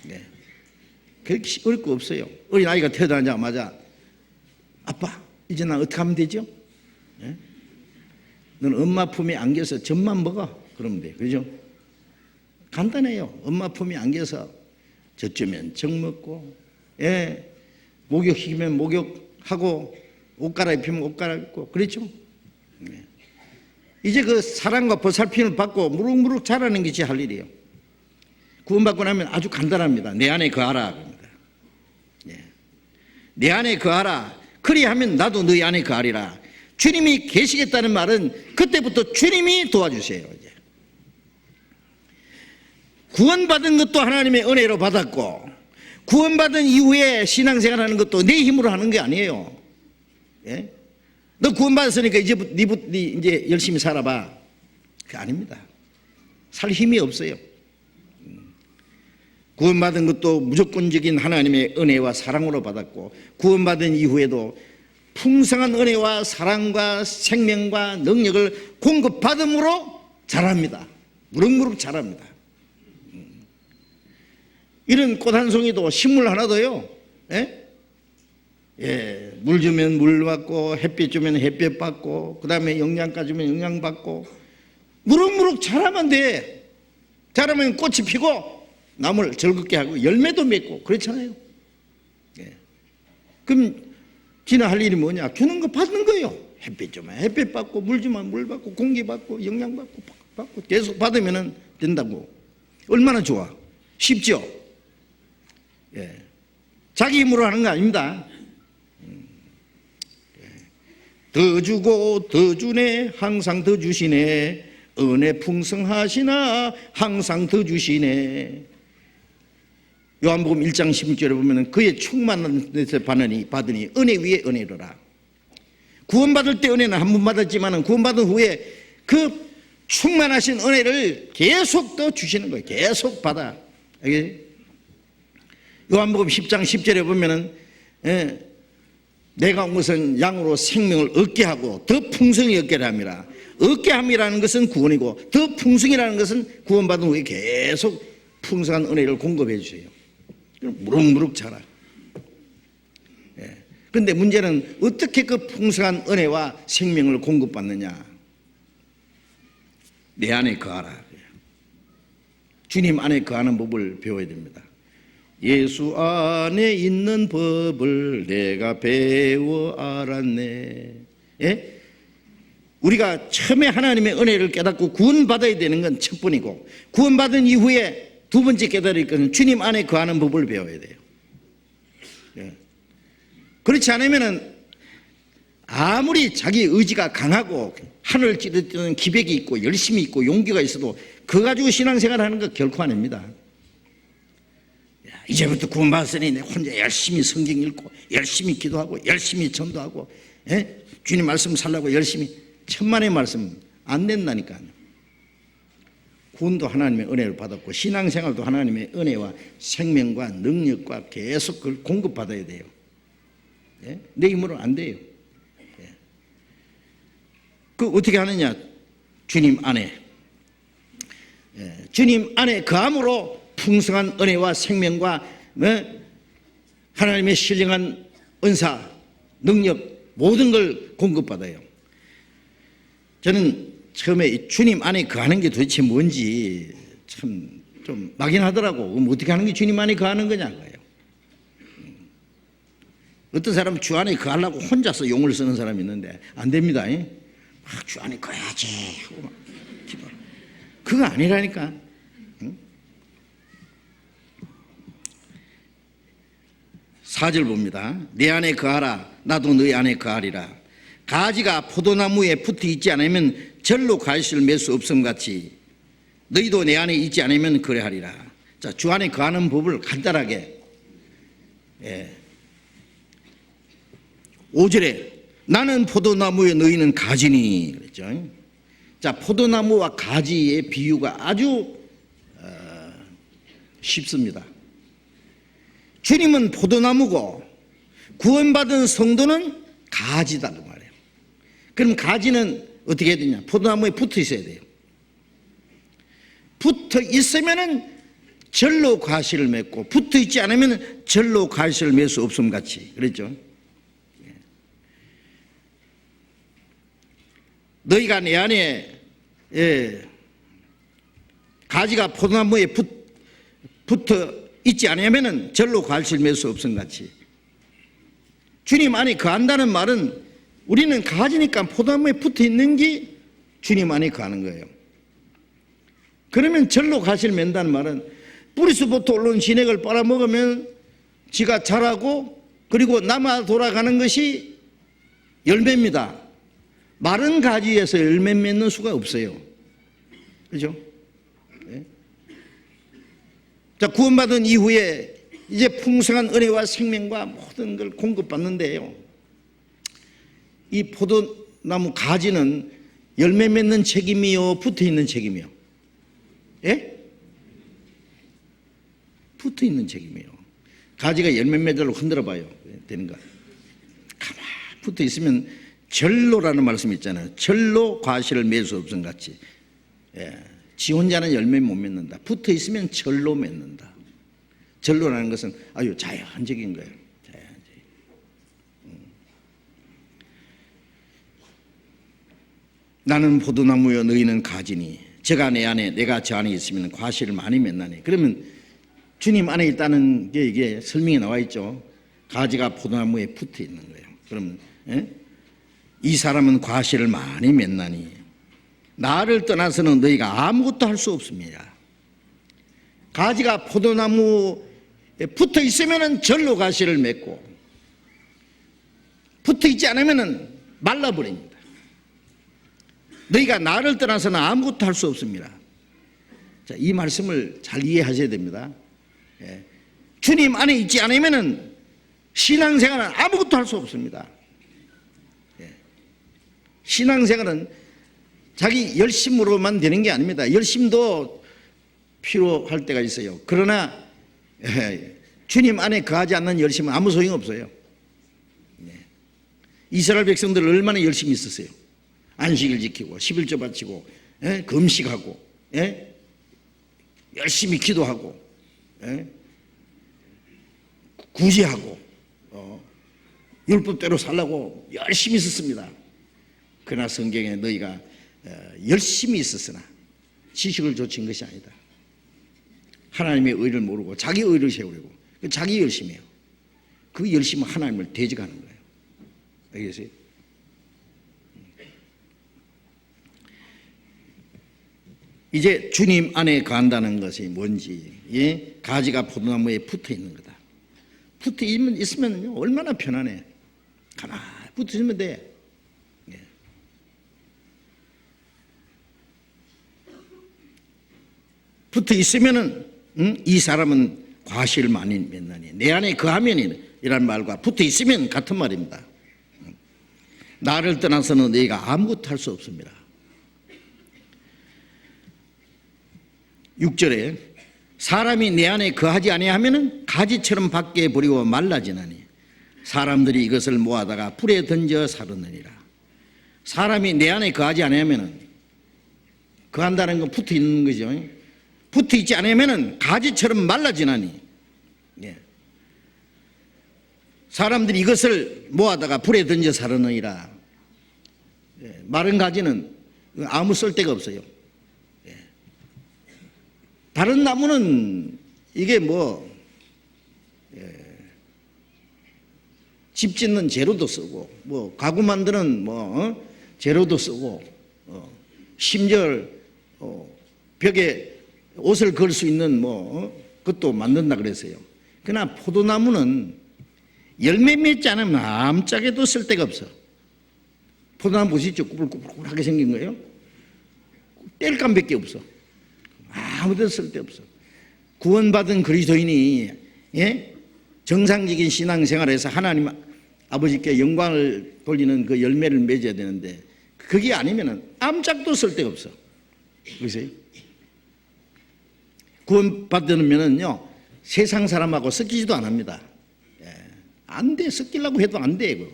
예. 그렇게 어려울 거 없어요. 어린아이가 태어나자마자 아빠, 이제 나 어떻게 하면 되죠? 예? 너는 엄마 품에 안겨서 젖만 먹어. 그러면 돼. 그죠? 간단해요. 엄마 품에 안겨서 젖 주면 젖 먹고, 예, 목욕시키면 목욕하고, 옷 갈아입히면 옷 갈아입고, 그렇죠? 예. 이제 그 사랑과 보살핌을 받고 무럭무럭 자라는 것이 할 일이에요. 구원받고 나면 아주 간단합니다. 내 안에 거하라. 그럽니다. 예. 내 안에 거하라. 그리하면 나도 너희 안에 거하리라. 주님이 계시겠다는 말은 그때부터 주님이 도와주세요. 이제. 구원받은 것도 하나님의 은혜로 받았고, 구원받은 이후에 신앙생활하는 것도 내 힘으로 하는 게 아니에요. 예? 너 구원받았으니까 네 이제 열심히 살아봐. 그게 아닙니다. 살 힘이 없어요. 구원받은 것도 무조건적인 하나님의 은혜와 사랑으로 받았고, 구원받은 이후에도 풍성한 은혜와 사랑과 생명과 능력을 공급받음으로 자랍니다. 무럭무럭 자랍니다. 이런 꽃 한 송이도 식물 하나도요, 예? 예, 물 주면 물 받고, 햇빛 주면 햇빛 받고, 그 다음에 영양가 주면 영양 받고, 무럭무럭 자라면 돼. 자라면 꽃이 피고, 나무를 즐겁게 하고, 열매도 맺고, 그렇잖아요. 예. 그럼, 지나 할 일이 뭐냐? 주는 거 받는 거예요. 햇빛 주면 햇빛 받고, 물 주면 물 받고, 공기 받고, 영양 받고, 계속 받으면 된다고. 얼마나 좋아. 쉽죠? 예. 자기 힘으로 하는 거 아닙니다. 더 주고 더 주네, 항상 더 주시네. 은혜 풍성하시나 항상 더 주시네. 요한복음 1장 16절에 보면 그의 충만한 데서 받으니 은혜 위에 은혜로라. 구원받을 때 은혜는 한 번 받았지만 구원받은 후에 그 충만하신 은혜를 계속 더 주시는 거예요. 계속 받아. 요한복음 10장 10절에 보면은, 예, 내가 온 것은 양으로 생명을 얻게 하고 더 풍성히 얻게 함이라. 얻게 함이라는 것은 구원이고, 더 풍성이라는 것은 구원받은 후에 계속 풍성한 은혜를 공급해 주세요. 무럭무럭 자라. 예. 그런데 문제는 어떻게 그 풍성한 은혜와 생명을 공급받느냐? 내 안에 거하라. 주님 안에 거하는 법을 배워야 됩니다. 예수 안에 있는 법을 내가 배워 알았네. 예? 우리가 처음에 하나님의 은혜를 깨닫고 구원받아야 되는 건 첫 번이고, 구원받은 이후에 두 번째 깨달을 것은 주님 안에 거하는 법을 배워야 돼요. 예. 그렇지 않으면은 아무리 자기 의지가 강하고 하늘을 찌르는 기백이 있고 열심히 있고 용기가 있어도 그거 가지고 신앙생활 하는 거 결코 아닙니다. 이제부터 구원받았으니 내 혼자 열심히 성경 읽고 열심히 기도하고 열심히 전도하고, 예? 주님 말씀 살라고 열심히, 천만의 말씀 안 된다니까요. 구원도 하나님의 은혜를 받았고 신앙생활도 하나님의 은혜와 생명과 능력과 계속 그걸 공급받아야 돼요. 예? 내 힘으로는 안 돼요. 예. 그 어떻게 하느냐? 주님 안에. 예. 주님 안에 거함으로 풍성한 은혜와 생명과 하나님의 신령한 은사, 능력 모든 걸 공급받아요. 저는 처음에 주님 안에 거하는 게 도대체 뭔지 참 좀 막연하더라고. 그럼 어떻게 하는 게 주님 안에 거하는 거냐고요. 어떤 사람은 주 안에 거하려고 혼자서 용을 쓰는 사람이 있는데 안 됩니다. 막 주 안에 거야지 하고 막 기도. 그거 아니라니까. 4절 봅니다. 내 안에 거하라 나도 너희 안에 거하리라. 가지가 포도나무에 붙어 있지 않으면 절로 가시를 맺을 수 없음같이 너희도 내 안에 있지 않으면 그래하리라. 자, 주 안에 거하는 법을 간단하게 5절에 나는 포도나무에 너희는 가지니 그랬죠. 자, 포도나무와 가지의 비유가 아주 쉽습니다. 주님은 포도나무고 구원받은 성도는 가지다 그 말이에요. 그럼 가지는 어떻게 해야 되냐? 포도나무에 붙어 있어야 돼요. 붙어 있으면은 절로 과실을 맺고 붙어 있지 않으면 절로 과실을 맺을 수 없음 같이 그랬죠. 너희가 내 안에 가지가 포도나무에 붙어 있지 않으면 절로 과실을 맺을 수 없음 같이 주님 안에 거한다는 말은 우리는 가지니까 포도나무에 붙어 있는 게 주님 안에 거하는 거예요. 그러면 절로 과실을 맺는다는 말은 뿌리수부터 올라온 진액을 빨아먹으면 지가 자라고 그리고 남아 돌아가는 것이 열매입니다. 마른 가지에서 열매 맺는 수가 없어요. 그죠? 네. 자, 구원받은 이후에 이제 풍성한 은혜와 생명과 모든 걸 공급받는데요. 이 포도나무 가지는 열매 맺는 책임이요, 붙어 있는 책임이요? 예? 붙어 있는 책임이요. 가지가 열매 맺으려고 흔들어 봐요. 되는가? 가만히 붙어 있으면 절로라는 말씀이 있잖아요. 절로 과실을 맺을 수 없음 같이. 예. 지 혼자는 열매 못 맺는다. 붙어 있으면 절로 맺는다. 절로라는 것은 아주 자연적인 거예요. 자연적인. 나는 포도나무여 너희는 가지니 제가 내 안에 내가 저 안에 있으면 과실을 많이 맺나니. 그러면 주님 안에 있다는 게 이게 설명이 나와 있죠. 가지가 포도나무에 붙어 있는 거예요. 그러면 이 사람은 과실을 많이 맺나니 나를 떠나서는 너희가 아무것도 할 수 없습니다. 가지가 포도나무에 붙어 있으면 절로 과실을 맺고 붙어 있지 않으면 말라버립니다. 너희가 나를 떠나서는 아무것도 할 수 없습니다. 자, 이 말씀을 잘 이해하셔야 됩니다. 예. 주님 안에 있지 않으면 신앙생활은 아무것도 할 수 없습니다. 예. 신앙생활은 자기 열심으로만 되는 게 아닙니다. 열심도 필요할 때가 있어요. 그러나 주님 안에 거하지 않는 열심은 아무 소용이 없어요. 이스라엘 백성들 얼마나 열심히 있었어요. 안식일 지키고 11조 바치고 금식하고 열심히 기도하고 구제하고 율법대로 살라고 열심히 있었습니다. 그러나 성경에 너희가 열심히 있었으나 지식을 좇은 것이 아니다. 하나님의 의를 모르고 자기 의를 세우려고 자기 열심이에요. 그 열심은 하나님을 대적하는 거예요. 알겠어요? 이제 주님 안에 거한다는 것이 뭔지, 가지가 포도나무에 붙어 있는 거다. 붙어 있으면 얼마나 편안해. 가만히 붙어 있으면 돼. 붙어 있으면은 이 사람은 과실을 많이 맺나니 내 안에 거하면 이란 말과 붙어 있으면 같은 말입니다. 나를 떠나서는 너희가 아무것도 할 수 없습니다. 6절에 사람이 내 안에 거하지 아니하면은 가지처럼 밖에 버리고 말라지나니 사람들이 이것을 모아다가 불에 던져 사르느니라. 사람이 내 안에 거하지 아니하면은, 거한다는 건 붙어 있는 거죠. 붙어 있지 않으면은 가지처럼 말라지나니, 예. 사람들이 이것을 모아다가 불에 던져 사르느니라. 예. 마른 가지는 아무 쓸데가 없어요. 예. 다른 나무는 이게 집 짓는 재료도 쓰고, 가구 만드는 재료도 쓰고, 심지어 벽에 옷을 걸 수 있는 그것도 만든다 그랬어요. 그러나 포도나무는 열매 맺지 않으면 아무짝에도 쓸데가 없어. 포도나무 보시죠? 꾸불꾸불하게 생긴 거예요. 땔감밖에 없어. 아무데도 쓸데없어. 구원받은 그리스도인이, 예? 정상적인 신앙생활에서 하나님 아버지께 영광을 돌리는 그 열매를 맺어야 되는데, 그게 아니면 아무짝도 쓸데가 없어. 그러세요? 구원받으면요, 세상 사람하고 섞이지도 안 합니다. 예. 안 돼. 섞이려고 해도 안 돼. 그거.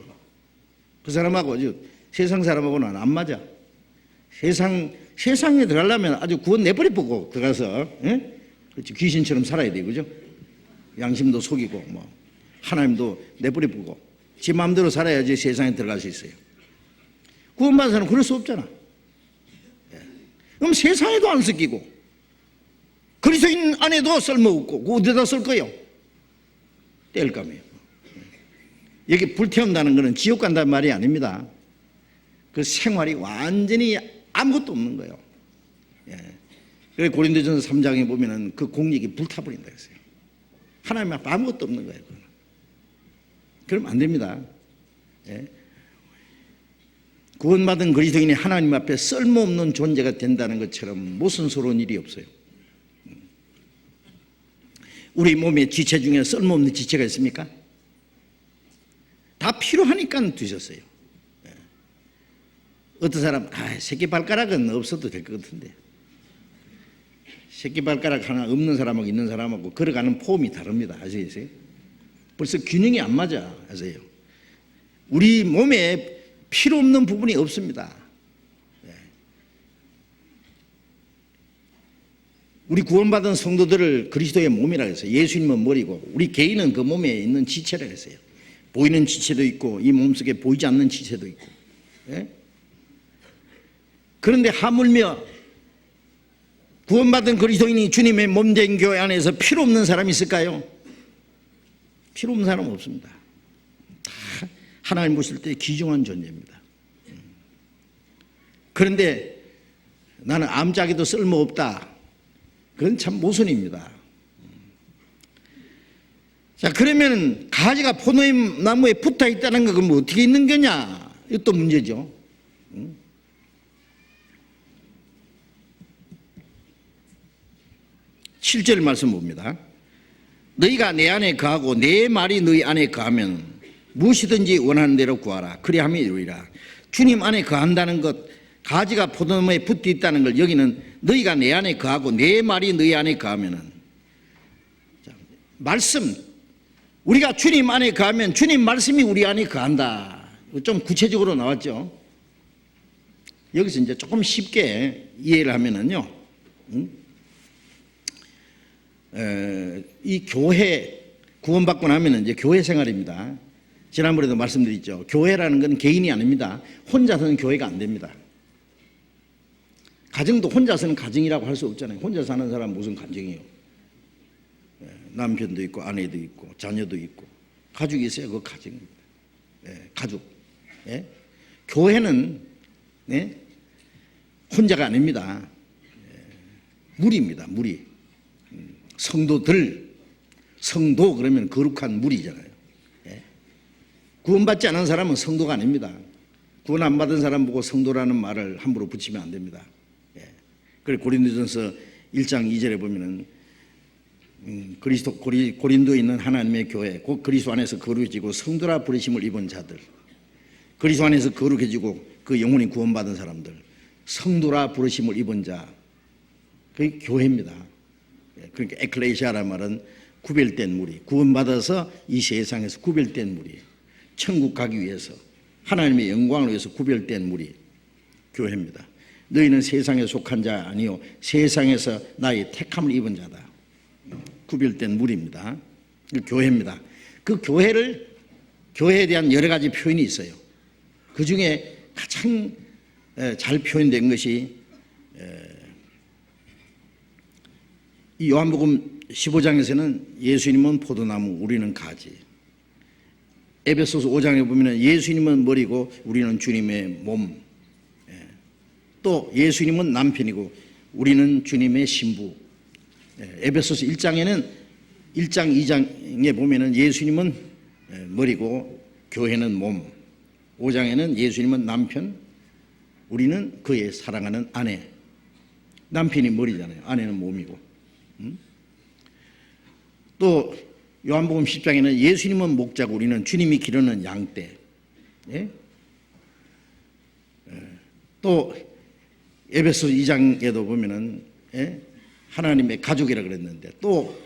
그 사람하고, 세상 사람하고는 안 맞아. 세상에 들어가려면 아주 구원 내버려보고 들어가서, 예? 그렇지, 귀신처럼 살아야 돼. 그죠? 양심도 속이고, 하나님도 내버려보고, 지 마음대로 살아야지 세상에 들어갈 수 있어요. 구원받은 사람은 그럴 수 없잖아. 예. 그럼 세상에도 안 섞이고, 그리스도인 안에도 쓸모없고, 그거 어디다 쓸 거예요? 땔감이에요. 여기 불태운다는 것은 지옥 간다는 말이 아닙니다. 그 생활이 완전히 아무것도 없는 거예요. 예. 그래서 고린도전서 3장에 보면은 그 공력이 불타버린다 그랬어요. 하나님 앞에 아무것도 없는 거예요. 그러면 안 됩니다. 예. 구원받은 그리스도인이 하나님 앞에 쓸모없는 존재가 된다는 것처럼 모순스러운 일이 없어요. 우리 몸의 지체 중에 쓸모없는 지체가 있습니까? 다 필요하니까 두셨어요. 예. 어떤 사람, 새끼발가락은 없어도 될 것 같은데, 새끼발가락 하나 없는 사람하고 있는 사람하고 걸어가는 폼이 다릅니다. 아시겠어요? 벌써 균형이 안 맞아. 아세요? 우리 몸에 필요 없는 부분이 없습니다. 예. 우리 구원받은 성도들을 그리스도의 몸이라고 했어요. 예수님은 머리고 우리 개인은 그 몸에 있는 지체라고 했어요. 보이는 지체도 있고 이 몸속에 보이지 않는 지체도 있고. 예? 그런데 하물며 구원받은 그리스도인이 주님의 몸된 교회 안에서 필요 없는 사람이 있을까요? 필요 없는 사람은 없습니다. 다 하나님 보실 때 귀중한 존재입니다. 그런데 나는 아무짝에도 쓸모없다. 그건 참 모순입니다. 자, 그러면 가지가 포도나무에 붙어 있다는 거 그럼 어떻게 있는 거냐? 이것도 문제죠. 7절 말씀 봅니다. 너희가 내 안에 거하고 내 말이 너희 안에 거하면 무엇이든지 원하는 대로 구하라. 그리하면 이루리라. 주님 안에 거한다는 것, 가지가 포도나무에 붙어 있다는 걸 여기는 너희가 내 안에 거하고 내 말이 너희 안에 거하면은, 말씀, 우리가 주님 안에 거하면 주님 말씀이 우리 안에 거한다. 좀 구체적으로 나왔죠. 여기서 이제 조금 쉽게 이해를 하면은요, 이 교회 구원받고 나면 이제 교회 생활입니다. 지난번에도 말씀드렸죠. 교회라는 건 개인이 아닙니다. 혼자서는 교회가 안 됩니다. 가정도 혼자서는 가정이라고 할 수 없잖아요. 혼자 사는 사람 무슨 가정이에요? 남편도 있고 아내도 있고 자녀도 있고 가족이 있어야 그 가정입니다. 가족. 교회는 혼자가 아닙니다. 무리입니다. 무리. 성도들, 성도 그러면 거룩한 무리잖아요. 구원받지 않은 사람은 성도가 아닙니다. 구원 안 받은 사람 보고 성도라는 말을 함부로 붙이면 안 됩니다. 그래서 고린도전서 1장 2절에 보면은 고린도에 있는 하나님의 교회, 곧 그리스도 안에서 거룩해지고 성도라 부르심을 입은 자들, 그리스도 안에서 거룩해지고 그 영혼이 구원받은 사람들, 성도라 부르심을 입은 자, 그게 교회입니다. 그러니까 에클레시아란 말은 구별된 무리, 구원받아서 이 세상에서 구별된 무리, 천국 가기 위해서 하나님의 영광을 위해서 구별된 무리, 교회입니다. 너희는 세상에 속한 자 아니요 세상에서 나의 택함을 입은 자다. 구별된 무리입니다. 교회입니다. 그 교회에 대한 여러 가지 표현이 있어요. 그 중에 가장 잘 표현된 것이 이 요한복음 15장에서는 예수님은 포도나무, 우리는 가지. 에베소서 5장에 보면 예수님은 머리고 우리는 주님의 몸. 또 예수님은 남편이고 우리는 주님의 신부. 에베소서 1장에는 1장 2장에 보면 예수님은 머리고 교회는 몸. 5장에는 예수님은 남편, 우리는 그의 사랑하는 아내. 남편이 머리잖아요. 아내는 몸이고. 또 요한복음 10장에는 예수님은 목자고 우리는 주님이 기르는 양떼. 예? 또 에베소 2장에도 보면은 하나님의 가족이라 그랬는데 또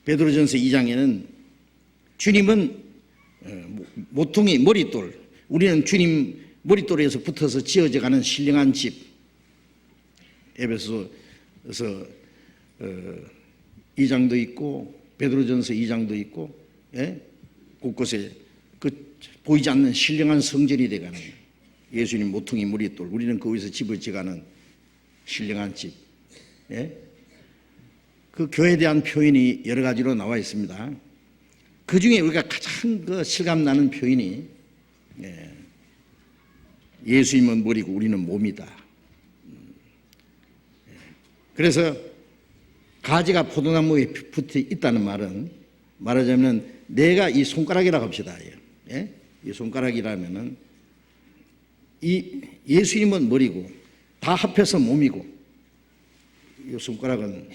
베드로전서 2장에는 주님은 모퉁이 머릿돌, 우리는 주님 머릿돌에서 붙어서 지어져 가는 신령한 집. 에베소서 2장도 있고 베드로전서 2장도 있고 곳곳에 그 보이지 않는 신령한 성전이 되가는 예수님 모퉁이 머릿돌, 우리는 거기서 집을 지어가는 신령한 집. 그 교회에 대한 표현이 여러 가지로 나와 있습니다. 그 중에 우리가 가장 실감나는 표현이 예수님은 머리고 우리는 몸이다. 그래서 가지가 포도나무에 붙어 있다는 말은 말하자면 내가 이 손가락이라고 합시다. 이 손가락이라면은 이 예수님은 머리고 다 합해서 몸이고 이 손가락은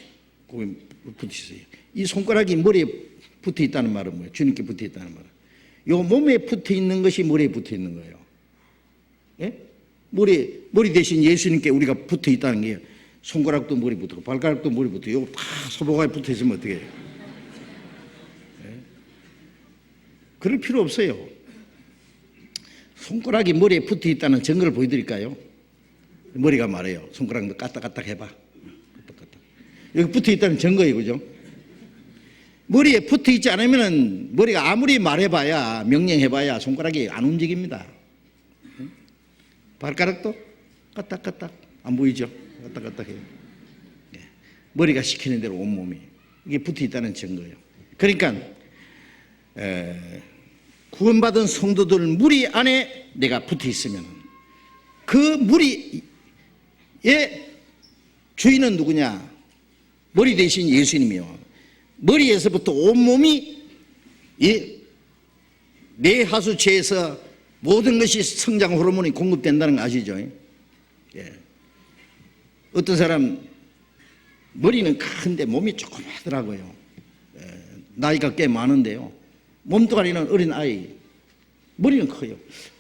거기 붙어 있어요. 이 손가락이 머리에 붙어 있다는 말은 뭐예요? 주님께 붙어 있다는 말은 이 몸에 붙어 있는 것이 머리에 붙어 있는 거예요. 머리 대신 예수님께 우리가 붙어 있다는 게 손가락도 머리 붙고 발가락도 머리 붙고 이거 다 소보가에 붙어 있으면 어떻게 해요? 그럴 필요 없어요. 손가락이 머리에 붙어 있다는 증거를 보여드릴까요? 머리가 말해요. 손가락도 까딱까딱 해봐. 까딱까딱. 여기 붙어 있다는 증거예요, 그죠? 머리에 붙어 있지 않으면 머리가 아무리 말해봐야 명령해봐야 손가락이 안 움직입니다. 발가락도 까딱까딱 안 보이죠? 까딱까딱해요. 머리가 시키는 대로 온몸이 이게 붙어 있다는 증거예요. 그러니까 구원받은 성도들 무리 안에 내가 붙어 있으면 그 무리의 주인은 누구냐? 머리 대신 예수님이요. 머리에서부터 온몸이 내 하수체에서 모든 것이 성장 호르몬이 공급된다는 거 아시죠? 어떤 사람 머리는 큰데 몸이 조그마하더라고요. 나이가 꽤 많은데요. 몸뚱아리는 어린 아이, 머리는 커요.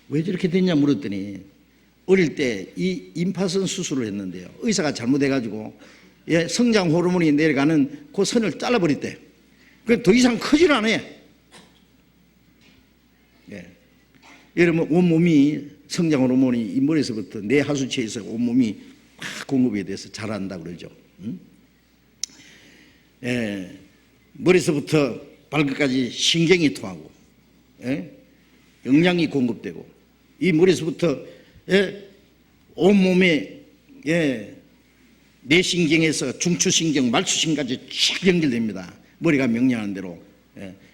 왜 저렇게 됐냐 물었더니 어릴 때 이 임파선 수술을 했는데요. 의사가 잘못해가지고 성장 호르몬이 내려가는 그 선을 잘라버렸대. 그래서 더 이상 크질 않아요. 여러분 온몸이 성장 호르몬이 이 머리에서부터 내 하수체에서 온몸이 막 공급이 돼서 자란다 그러죠. 머리에서부터 발끝까지 신경이 통하고 영양이 공급되고 이 머리에서부터 온몸에 뇌신경에서 중추신경, 말추신경까지 쫙 연결됩니다. 머리가 명령하는 대로.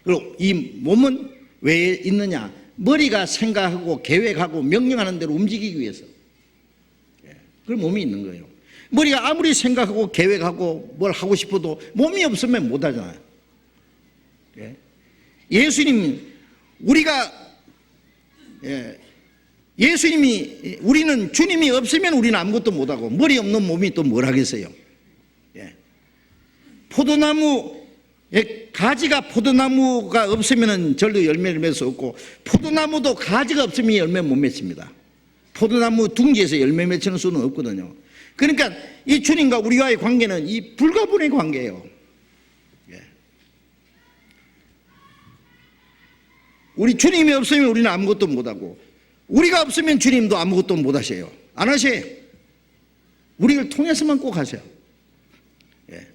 그리고 이 몸은 왜 있느냐? 머리가 생각하고 계획하고 명령하는 대로 움직이기 위해서. 그런 몸이 있는 거예요. 머리가 아무리 생각하고 계획하고 뭘 하고 싶어도 몸이 없으면 못 하잖아요. 예수님이 우리는 주님이 없으면 우리는 아무것도 못하고 머리 없는 몸이 또 뭘 하겠어요? 가지가 포도나무가 없으면 절도 열매를 맺을 수 없고 포도나무도 가지가 없으면 열매 못 맺습니다. 포도나무 둥지에서 열매 맺히는 수는 없거든요. 그러니까 이 주님과 우리와의 관계는 이 불가분의 관계예요. 예. 우리 주님이 없으면 우리는 아무것도 못하고, 우리가 없으면 주님도 아무것도 못하셔요. 안 하셔요. 우리를 통해서만 꼭 하세요. 예.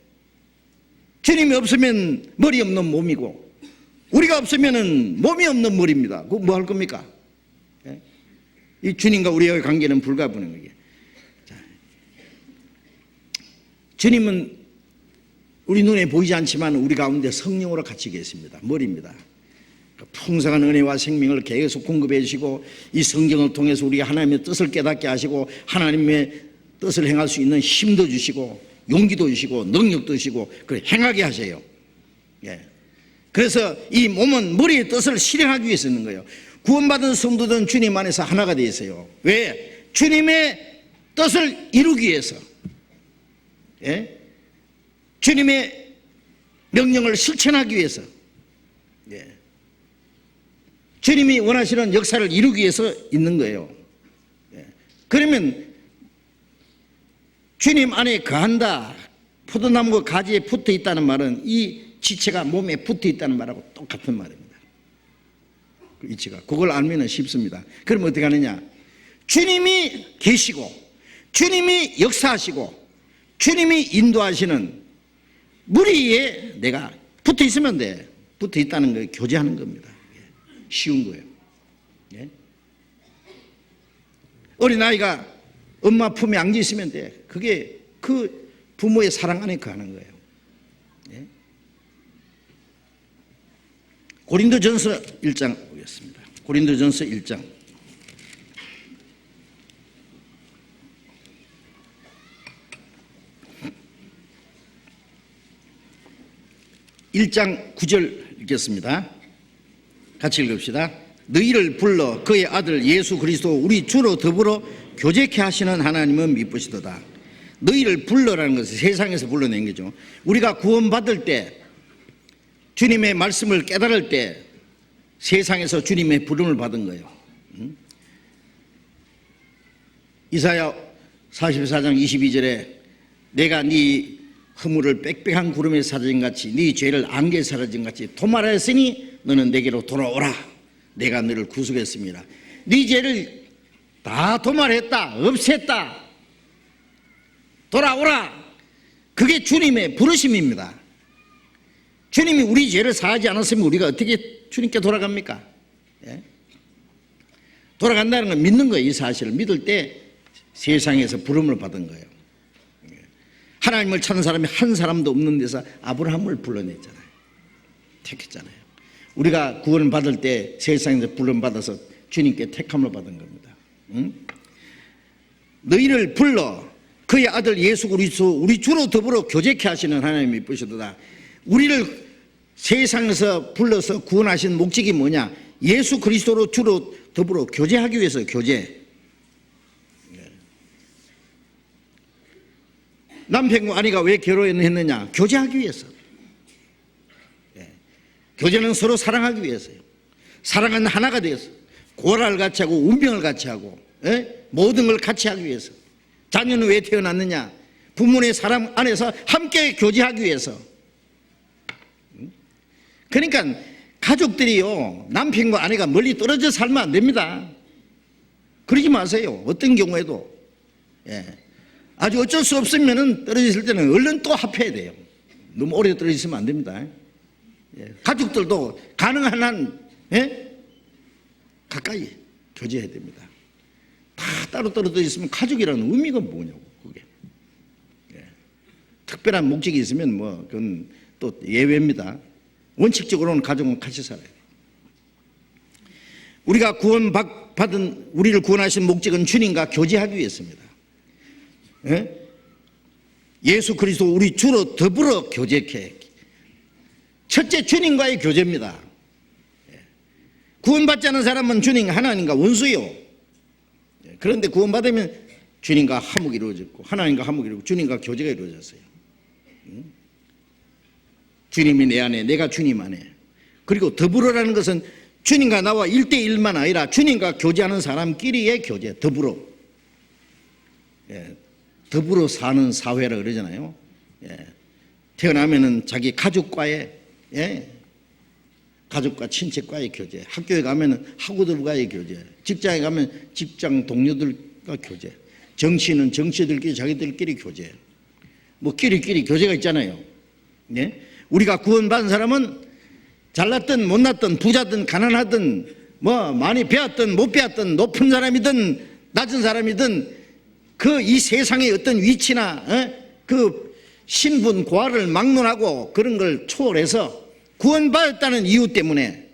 주님이 없으면 머리 없는 몸이고, 우리가 없으면 몸이 없는 머리입니다. 그거 뭐 할 겁니까? 예? 이 주님과 우리의 관계는 불가분해요. 주님은 우리 눈에 보이지 않지만 우리 가운데 성령으로 같이 계십니다. 머리입니다. 풍성한 은혜와 생명을 계속 공급해 주시고, 이 성경을 통해서 우리가 하나님의 뜻을 깨닫게 하시고, 하나님의 뜻을 행할 수 있는 힘도 주시고, 용기도 주시고, 능력도 주시고, 그걸 행하게 하세요. 예. 그래서 이 몸은 머리의 뜻을 실행하기 위해서 있는 거예요. 구원받은 성도들은 주님 안에서 하나가 되어 있어요. 왜? 주님의 뜻을 이루기 위해서. 예? 주님의 명령을 실천하기 위해서. 예. 주님이 원하시는 역사를 이루기 위해서 있는 거예요. 예. 그러면 주님 안에 거한다, 포도나무 가지에 붙어 있다는 말은 이 지체가 몸에 붙어 있다는 말하고 똑같은 말입니다. 그 이치가. 그걸 알면 쉽습니다. 그럼 어떻게 하느냐? 주님이 계시고, 주님이 역사하시고, 주님이 인도하시는 무리에 내가 붙어 있으면 돼. 붙어 있다는 걸 교제하는 겁니다. 쉬운 거예요. 예? 어린아이가 엄마 품에 안겨 있으면 돼. 그게 그 부모의 사랑 안에 거하는 거예요. 예? 고린도전서 1장 보겠습니다. 고린도전서 1장. 1장 9절 읽겠습니다. 같이 읽읍시다. 너희를 불러 그의 아들 예수 그리스도 우리 주로 더불어 교제케 하시는 하나님은 미쁘시도다. 너희를 불러라는 것은 세상에서 불러낸 거죠. 우리가 구원받을 때, 주님의 말씀을 깨달을 때 세상에서 주님의 부름을 받은 거예요. 이사야 44장 22절에 내가 네 허물을 빽빽한 구름에 사라진같이 네 죄를 안개에 사라진같이 도말하였으니 너는 내게로 돌아오라. 내가 너를 구속했습니다. 네 죄를 다 도말했다, 없앴다, 돌아오라. 그게 주님의 부르심입니다. 주님이 우리 죄를 사하지 않았으면 우리가 어떻게 주님께 돌아갑니까? 예? 돌아간다는 건 믿는 거예요. 이 사실을 믿을 때 세상에서 부름을 받은 거예요. 하나님을 찾는 사람이 한 사람도 없는 데서 아브라함을 불러냈잖아요. 택했잖아요. 우리가 구원을 받을 때 세상에서 부름 받아서 주님께 택함을 받은 겁니다. 응? 너희를 불러 그의 아들 예수 그리스도 우리 주로 더불어 교제케 하시는 하나님이 이쁘시도다. 우리를 세상에서 불러서 구원하신 목적이 뭐냐? 예수 그리스도로 주로 더불어 교제하기 위해서. 교제. 남편과 아내가 왜 결혼했느냐? 교제하기 위해서. 교제는 서로 사랑하기 위해서요. 사랑은 하나가 되어서 고라를 같이 하고 운명을 같이 하고, 모든 걸 같이 하기 위해서. 자녀는 왜 태어났느냐? 부모의 사랑 안에서 함께 교제하기 위해서. 그러니까 가족들이요, 남편과 아내가 멀리 떨어져 살면 안 됩니다. 그러지 마세요. 어떤 경우에도. 아주 어쩔 수 없으면 떨어졌을 때는 얼른 또 합해야 돼요. 너무 오래 떨어져 있으면 안 됩니다. 가족들도 가능한 한 가까이 교제해야 됩니다. 다 따로 떨어져 있으면 가족이라는 의미가 뭐냐고. 그게 특별한 목적이 있으면 뭐 그건 또 예외입니다. 원칙적으로는 가족은 같이 살아야 돼요. 우리가 구원받은 우리를 구원하신 목적은 주님과 교제하기 위해서입니다. 예수 그리스도 우리 주로 더불어 교제케. 첫째 주님과의 교제입니다. 구원받지 않은 사람은 주님 하나님과 원수요. 그런데 구원받으면 주님과 화목이 이루어졌고 하나님과 화목이 이루어지고 주님과 교제가 이루어졌어요. 주님이 내 안에 내가 주님 안에. 그리고 더불어라는 것은 주님과 나와 1대1만 아니라 주님과 교제하는 사람끼리의 교제. 더불어. 더불어 사는 사회라 그러잖아요. 예. 태어나면은 자기 가족과의, 예, 가족과 친척과의 교제, 학교에 가면은 학우들과의 교제, 직장에 가면 직장 동료들과 교제, 정치는 정치들끼리 자기들끼리 교제, 뭐 끼리끼리 교제가 있잖아요. 예? 우리가 구원받은 사람은 잘났든 못났든 부자든 가난하든 뭐 많이 배웠든 못 배웠든 높은 사람이든 낮은 사람이든 그 이 세상의 어떤 위치나 그 신분 고하를 막론하고 그런 걸 초월해서 구원받았다는 이유 때문에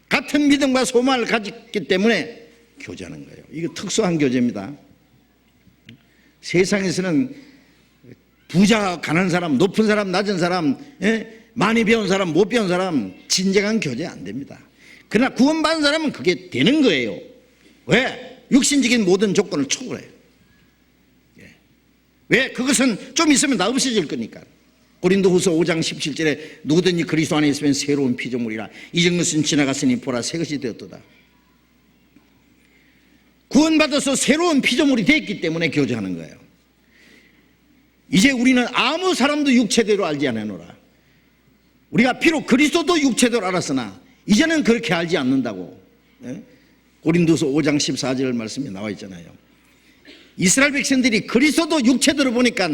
같은 믿음과 소망을 가졌기 때문에 교제하는 거예요. 이거 특수한 교제입니다. 세상에서는 부자, 가난한 사람, 높은 사람, 낮은 사람, 많이 배운 사람, 못 배운 사람 진정한 교제 안 됩니다. 그러나 구원받은 사람은 그게 되는 거예요. 왜? 육신적인 모든 조건을 초월해요. 왜? 그것은 좀 있으면 다 없어질 거니까. 고린도후서 5장 17절에 누구든지 그리스도 안에 있으면 새로운 피조물이라 이전 것은 지나갔으니 보라 새 것이 되었도다. 구원받아서 새로운 피조물이 됐기 때문에 교제하는 거예요. 이제 우리는 아무 사람도 육체대로 알지 않으노라. 우리가 비록 그리스도도 육체대로 알았으나 이제는 그렇게 알지 않는다고. 고린도서 5장 14절 말씀에 나와 있잖아요. 이스라엘 백성들이 그리스도도 육체대로 보니까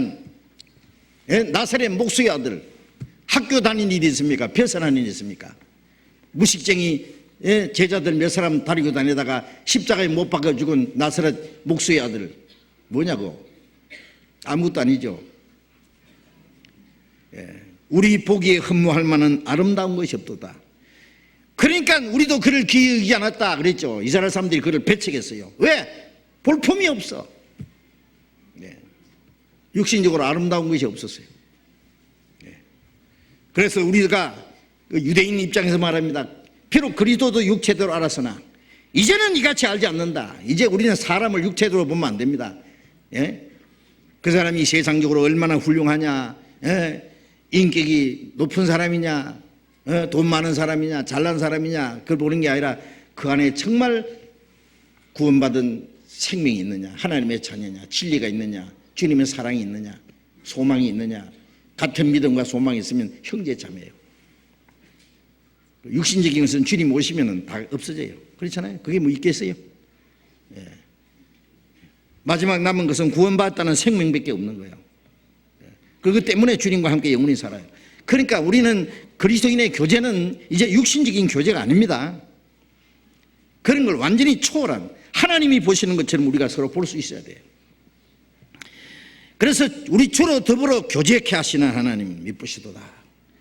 나사렛 목수의 아들, 학교 다닌 일이 있습니까? 별선한 일이 있습니까? 무식쟁이 제자들 몇 사람 다리고 다니다가 십자가에 못 박아 죽은 나사렛 목수의 아들 뭐냐고? 아무것도 아니죠. 우리 보기에 흠모할 만한 아름다운 것이 없도다. 그러니까 우리도 그를 기억이 않았다 그랬죠. 이스라엘 사람들이 그를 배척했어요. 왜? 볼품이 없어. 육신적으로 아름다운 것이 없었어요. 그래서 우리가 유대인 입장에서 말합니다. 비록 그리스도도 육체대로 알았으나 이제는 이같이 알지 않는다. 이제 우리는 사람을 육체대로 보면 안 됩니다. 그 사람이 세상적으로 얼마나 훌륭하냐, 인격이 높은 사람이냐, 돈 많은 사람이냐, 잘난 사람이냐, 그걸 보는 게 아니라 그 안에 정말 구원받은 생명이 있느냐, 하나님의 자녀냐, 진리가 있느냐, 주님의 사랑이 있느냐, 소망이 있느냐, 같은 믿음과 소망이 있으면 형제 자매예요. 육신적인 것은 주님 오시면 다 없어져요. 그렇잖아요. 그게 뭐 있겠어요? 마지막 남은 것은 구원받았다는 생명밖에 없는 거예요. 그것 때문에 주님과 함께 영원히 살아요. 그러니까 우리는 그리스도인의 교제는 이제 육신적인 교제가 아닙니다. 그런 걸 완전히 초월한 하나님이 보시는 것처럼 우리가 서로 볼 수 있어야 돼요. 그래서 우리 주로 더불어 교제케 하시는 하나님 미쁘시도다.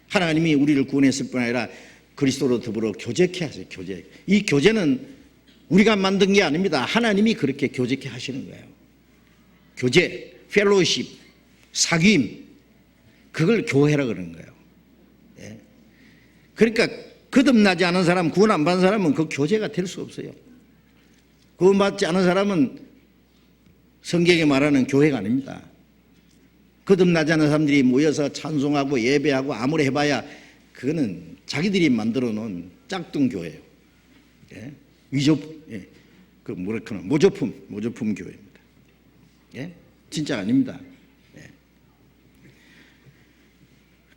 하나님이 우리를 구원했을 뿐 아니라 그리스도로 더불어 교제케 하세요. 교제. 이 교제는 우리가 만든 게 아닙니다. 하나님이 그렇게 교제케 하시는 거예요. 교제, 펠로우십, 사귐, 그걸 교회라 그러는 거예요. 그러니까 거듭나지 않은 사람, 구원 안 받은 사람은 그 교제가 될 수 없어요. 구원받지 않은 사람은 성경에 말하는 교회가 아닙니다. 거듭나지 않은 사람들이 모여서 찬송하고 예배하고 아무리 해봐야 그거는 자기들이 만들어 놓은 짝퉁 교회예요. 그 뭐랄까나 모조품 교회입니다. 진짜 아닙니다.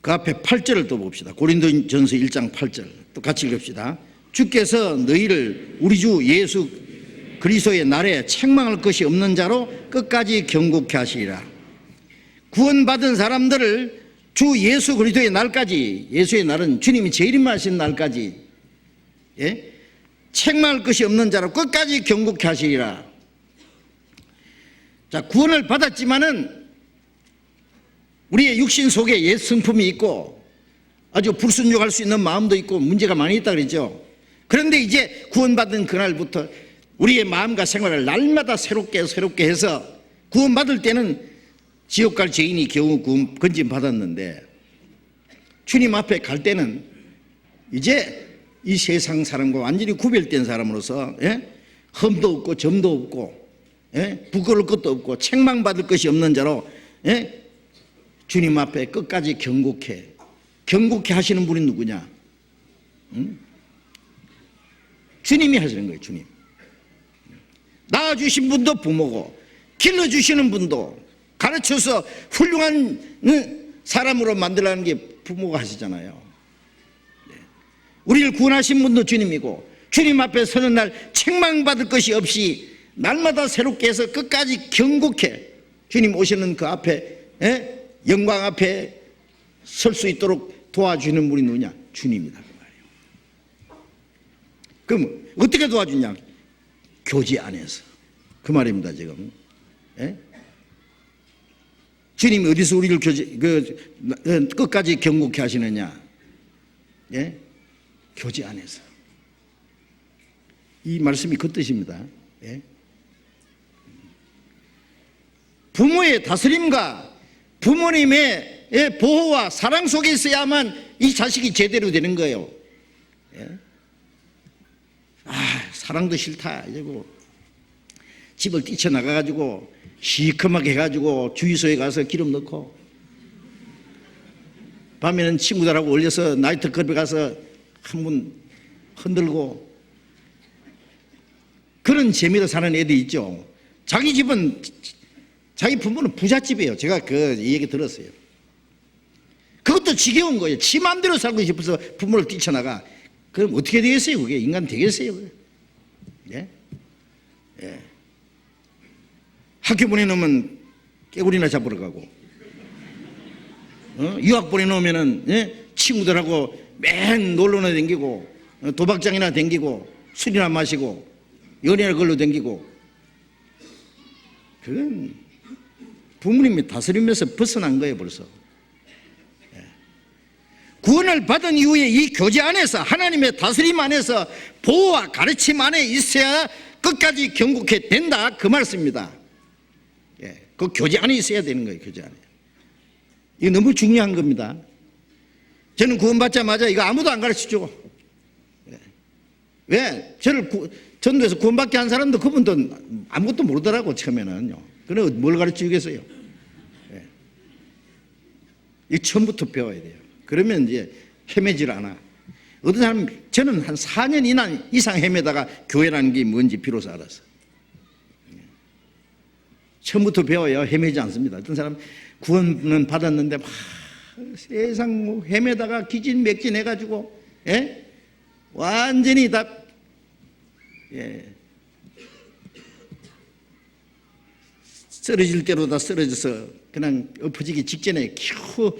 그 앞에 8절을 또 봅시다. 고린도전서 1장 8절 또 같이 읽읍시다. 주께서 너희를 우리 주 예수 그리스도의 날에 책망할 것이 없는 자로 끝까지 경고케 하시리라. 구원받은 사람들을 주 예수 그리스도의 날까지, 예수의 날은 주님이 재림하신 날까지 책망할 것이 없는 자로 끝까지 경고케 하시리라. 자, 구원을 받았지만은 우리의 육신 속에 옛 성품이 있고 아주 불순종할 수 있는 마음도 있고 문제가 많이 있다 그랬죠. 그런데 이제 구원받은 그날부터 우리의 마음과 생활을 날마다 새롭게 해서 구원받을 때는 지옥 갈 죄인이 겨우 건진 받았는데 주님 앞에 갈 때는 이제 이 세상 사람과 완전히 구별된 사람으로서 흠도 없고 점도 없고 부끄러울 것도 없고 책망받을 것이 없는 자로 주님 앞에 끝까지 경고케 하시는 분이 누구냐? 주님이 하시는 거예요. 주님. 낳아주신 분도 부모고 길러주시는 분도 가르쳐서 훌륭한 사람으로 만들라는 게 부모가 하시잖아요. 우리를 구원하신 분도 주님이고 주님 앞에 서는 날 책망받을 것이 없이 날마다 새롭게 해서 끝까지 경고해 주님 오시는 그 앞에 영광 앞에 설 수 있도록 도와주는 분이 누구냐? 주님이다 그 말이에요. 그럼 어떻게 도와주냐? 교제 안에서 그 말입니다 지금. 주님이 어디서 우리를 끝까지 경고케 하시느냐? 교제 안에서. 이 말씀이 그 뜻입니다. 부모의 다스림과 부모님의 보호와 사랑 속에 있어야만 이 자식이 제대로 되는 거예요. 사랑도 싫다 이러고 집을 뛰쳐나가가지고 시커멓게 해가지고 주유소에 가서 기름 넣고 밤에는 친구들하고 올려서 나이트클럽에 가서 한번 흔들고 그런 재미로 사는 애들 있죠. 자기 집은 자기 부모는 부잣집이에요. 제가 이 얘기 들었어요. 그것도 지겨운 거예요. 지 마음대로 살고 싶어서 부모를 뛰쳐나가. 그럼 어떻게 되겠어요? 그게 인간 되겠어요? 학교 보내놓으면 깨구리나 잡으러 가고 유학 보내놓으면 친구들하고 맨 놀러나 댕기고 도박장이나 댕기고 술이나 마시고 연애나 걸로 댕기고 그건 부모님이 다스리면서 벗어난 거예요 벌써. 구원을 받은 이후에 이 교제 안에서 하나님의 다스림 안에서 보호와 가르침 안에 있어야 끝까지 경고케 된다 그 말씀입니다. 그 교제 안에 있어야 되는 거예요. 교제 안에. 이거 너무 중요한 겁니다. 저는 구원받자마자 이거 아무도 안 가르치죠. 왜? 저를 전도에서 구원받게 한 사람도 그분도 아무것도 모르더라고 처음에는요. 그래 뭘 가르치겠어요? 이 처음부터 배워야 돼요. 그러면 이제 헤매질 않아. 어떤 사람 저는 한 4년 이상 헤매다가 교회라는 게 뭔지 비로소 알았어. 처음부터 배워야 헤매지 않습니다. 어떤 사람 구원은 받았는데 막 세상 헤매다가 기진맥진 해가지고 완전히 다 쓰러질 대로 다 쓰러져서 그냥 엎어지기 직전에 겨우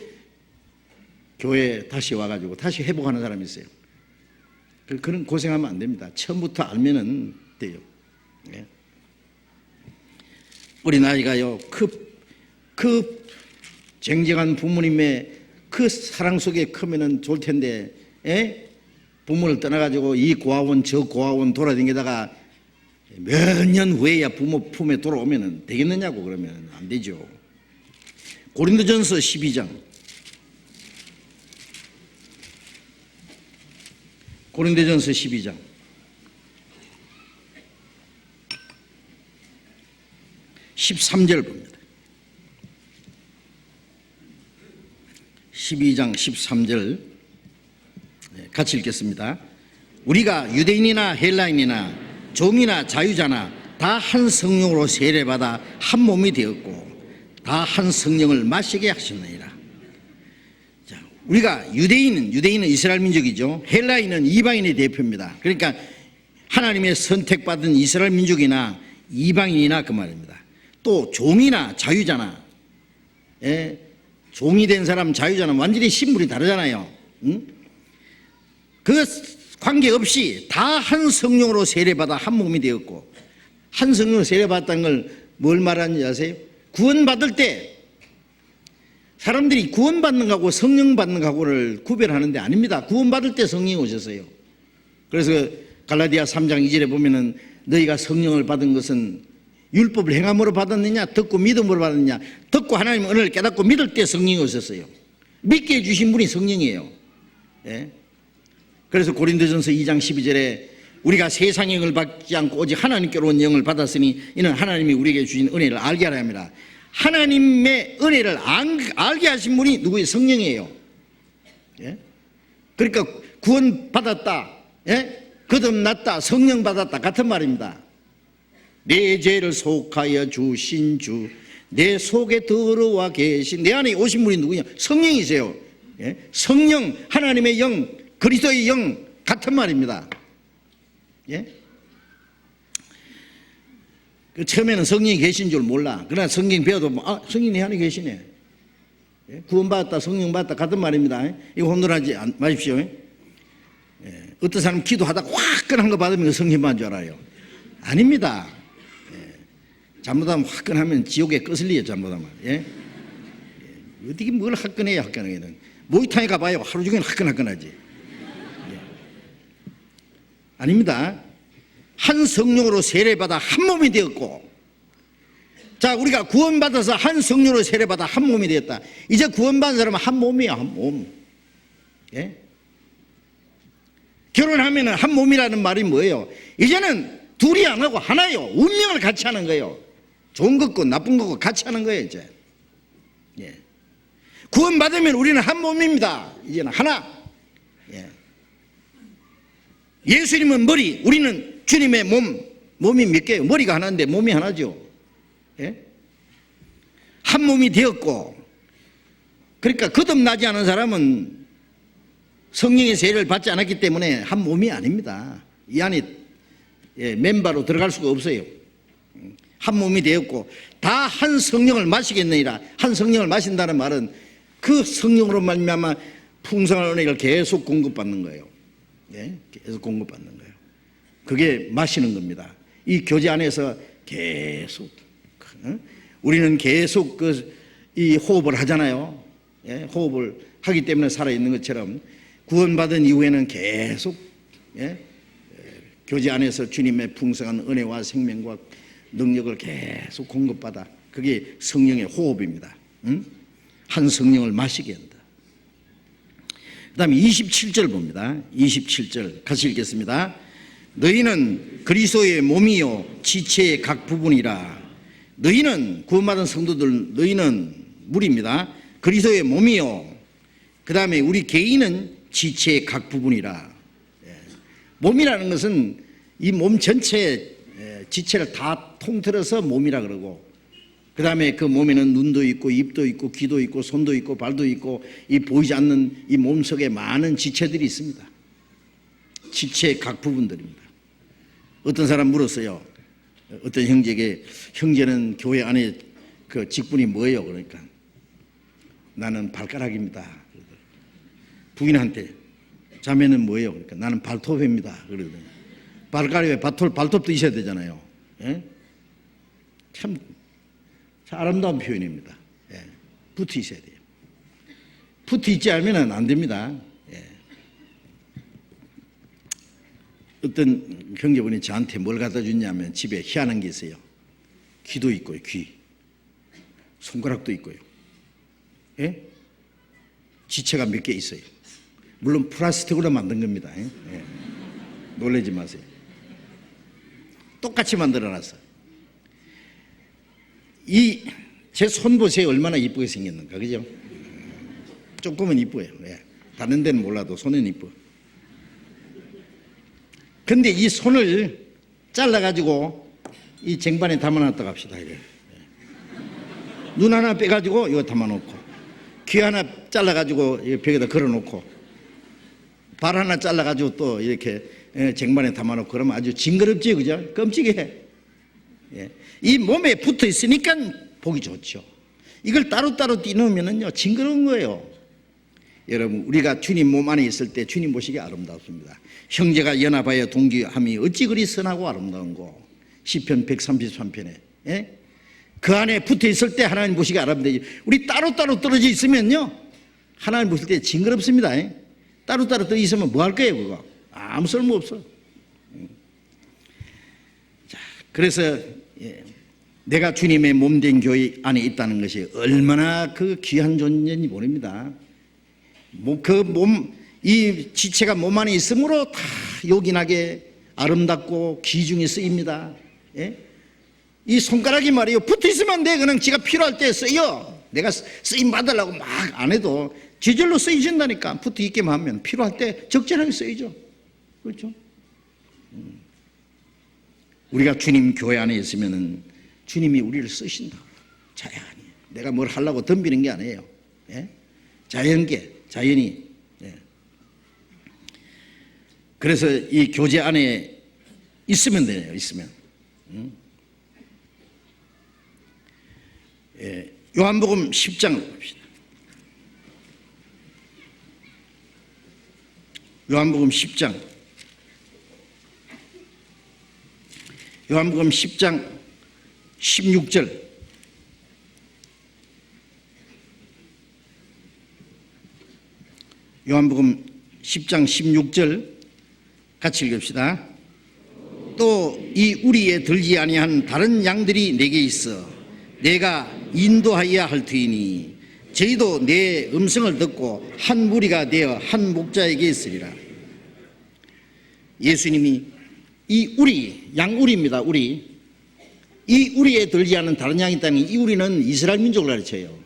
교회에 다시 와가지고 다시 회복하는 사람이 있어요. 그런 고생하면 안 됩니다. 처음부터 알면은 돼요. 우리 나이가요, 그 쟁쟁한 부모님의 그 사랑 속에 크면은 좋을 텐데, 부모를 떠나가지고 이 고아원 저 고아원 돌아다니다가 몇 년 후에야 부모 품에 돌아오면은 되겠느냐고. 그러면 안 되죠. 고린도전서 12장. 고린도전서 12장. 13절 봅니다. 12장 13절 같이 읽겠습니다. 우리가 유대인이나 헬라인이나 종이나 자유자나 다 한 성령으로 세례받아 한 몸이 되었고 다 한 성령을 마시게 하셨느니라. 자, 우리가 유대인은 이스라엘 민족이죠. 헬라인은 이방인의 대표입니다. 그러니까 하나님의 선택받은 이스라엘 민족이나 이방인이나 그 말입니다. 또 종이나 자유자나, 종이 된 사람 자유자는 완전히 신분이 다르잖아요. 그 관계없이 다 한 성령으로 세례받아 한 몸이 되었고, 한 성령으로 세례받았다는 걸 뭘 말하는지 아세요? 구원받을 때 사람들이 구원받는 거하고 성령 받는 거하고를 구별하는데 아닙니다. 구원받을 때 성령이 오셨어요. 그래서 갈라디아 3장 2절에 보면은 너희가 성령을 받은 것은 율법을 행함으로 받았느냐 듣고 믿음으로 받았느냐. 듣고 하나님의 은혜를 깨닫고 믿을 때 성령이 오셨어요. 믿게 해주신 분이 성령이에요. 그래서 고린도전서 2장 12절에 우리가 세상의 영을 받지 않고 오직 하나님께로 온 영을 받았으니 이는 하나님이 우리에게 주신 은혜를 알게 하려 합니다. 하나님의 은혜를 알게 하신 분이 누구의 성령이에요. 그러니까 구원 받았다, 거듭났다, 성령 받았다 같은 말입니다. 내 죄를 속하여 주신 주 내 속에 들어와 계신 내 안에 오신 분이 누구냐? 성령이세요. 예? 성령, 하나님의 영, 그리스도의 영 같은 말입니다. 예? 그 처음에는 성령이 계신 줄 몰라. 그러나 성경 배워도 성령이 내 안에 계시네. 예? 구원받았다, 성령 받았다 같은 말입니다. 이거 혼돈하지 마십시오. 예. 어떤 사람 기도하다가 화끈한 거 받으면 성령 받은 줄 알아요. 아닙니다. 예. 잘못하면 화끈하면 지옥에 거슬리요. 잘못하면. 예? 예. 어떻게 뭘 화끈해요? 화끈하게는 모이탕에 가봐요. 하루 종일 화끈하지. 예. 아닙니다. 한 성령으로 세례받아 한 몸이 되었고, 자, 우리가 구원받아서 한 성령으로 세례받아 한 몸이 되었다. 이제 구원받은 사람은 한 몸이야, 한 몸. 예? 결혼하면 한 몸이라는 말이 뭐예요? 이제는 둘이 안 하고 하나요. 운명을 같이 하는 거예요. 좋은 것과 나쁜 것과 같이 하는 거예요, 이제. 예. 구원받으면 우리는 한 몸입니다. 이제는 하나. 예. 예수님은 머리, 우리는 주님의 몸이 몇 개예요? 머리가 하나인데 몸이 하나죠. 예? 한 몸이 되었고, 그러니까 거듭나지 않은 사람은 성령의 세례를 받지 않았기 때문에 한 몸이 아닙니다. 이 안에 멤버로 들어갈 수가 없어요. 한 몸이 되었고 다 한 성령을 마시겠느니라. 한 성령을 마신다는 말은 그 성령으로 말미암아 풍성한 은혜를 계속 공급받는 거예요. 예? 계속 공급받는 거예요. 그게 마시는 겁니다. 이 교제 안에서 계속 우리는 계속 이 호흡을 하잖아요. 예? 호흡을 하기 때문에 살아있는 것처럼 구원받은 이후에는 계속 교제 안에서 주님의 풍성한 은혜와 생명과 능력을 계속 공급받아. 그게 성령의 호흡입니다. 한 성령을 마시게 한다. 그 다음에 27절 봅니다. 27절 같이 읽겠습니다. 너희는 그리스도의 몸이요 지체의 각 부분이라. 너희는 구원받은 성도들, 너희는 무리입니다. 그리스도의 몸이요, 그 다음에 우리 개인은 지체의 각 부분이라. 몸이라는 것은 이 몸 전체의 지체를 다 통틀어서 몸이라 그러고, 그 다음에 그 몸에는 눈도 있고 입도 있고 귀도 있고 손도 있고 발도 있고 이 보이지 않는 이 몸 속에 많은 지체들이 있습니다. 지체의 각 부분들입니다. 어떤 사람 물었어요. 어떤 형제에게, 형제는 교회 안에 그 직분이 뭐예요? 그러니까 나는 발가락입니다. 부인한테 자매는 뭐예요? 그러니까 나는 발톱입니다. 그러거든요. 발가락에 발톱도 있어야 되잖아요. 예? 참 아름다운 표현입니다. 예. 붙어 있어야 돼요. 붙어 있지 않으면 안 됩니다. 예. 어떤 형제분이 저한테 뭘 갖다 줬냐면 집에 희한한 게 있어요. 귀도 있고요. 귀. 손가락도 있고요. 예? 지체가 몇 개 있어요. 물론 플라스틱으로 만든 겁니다. 예? 예. 놀라지 마세요. 똑같이 만들어놨어. 이 제 손 보세요. 얼마나 이쁘게 생겼는가, 그죠? 조금은 이뻐요. 예. 다른 데는 몰라도 손은 이뻐. 근데 이 손을 잘라가지고 이 쟁반에 담아놨다 갑시다. 이래. 눈 하나 빼가지고 이거 담아놓고, 귀 하나 잘라가지고 벽에다 걸어놓고, 발 하나 잘라가지고 또 이렇게 쟁반에 담아놓고 그러면 아주 징그럽지, 그죠? 끔찍해. 예. 이 몸에 붙어 있으니까 보기 좋죠. 이걸 따로따로 띄놓으면요 징그러운 거예요. 여러분, 우리가 주님 몸 안에 있을 때 주님 보시기 아름답습니다. 형제가 연합하여 동기함이 어찌 그리 선하고 아름다운고. 시편 133편에 예? 그 안에 붙어 있을 때 하나님 보시기 아름다워요. 우리 따로따로 떨어져 있으면요 하나님 보실 때 징그럽습니다. 예? 따로따로 떨어져 있으면 뭐 할 거예요? 그거 아무 쓸모 없어. 자, 그래서 내가 주님의 몸된 교회 안에 있다는 것이 얼마나 그 귀한 존재인지 모릅니다. 이 지체가 몸 안에 있으므로 다 요긴하게 아름답고 귀중히 쓰입니다. 예? 이 손가락이 말이에요. 붙어 있으면 안 돼. 그냥 지가 필요할 때 쓰여. 내가 쓰임 받으려고 막 안 해도 지절로 쓰이신다니까. 붙어 있게만 하면 필요할 때 적절하게 쓰이죠. 그렇죠? 우리가 주님 교회 안에 있으면은 주님이 우리를 쓰신다. 자연히. 내가 뭘 하려고 덤비는 게 아니에요. 예? 자연히. 예. 그래서 이 교제 안에 있으면 되네요. 있으면. 예. 요한복음 10장을 봅시다. 요한복음 10장. 요한복음 10장 16절. 요한복음 10장 16절 같이 읽읍시다. 또 이 우리에 들지 아니한 다른 양들이 내게 있어 내가 인도하여야 할 터이니 저희도 내 음성을 듣고 한 무리가 되어 한 목자에게 있으리라. 예수님이 이 우리, 양우리입니다. 우리. 이 우리에 들지 않은 다른 양이 있다면 이 우리는 이스라엘 민족을 가르쳐요.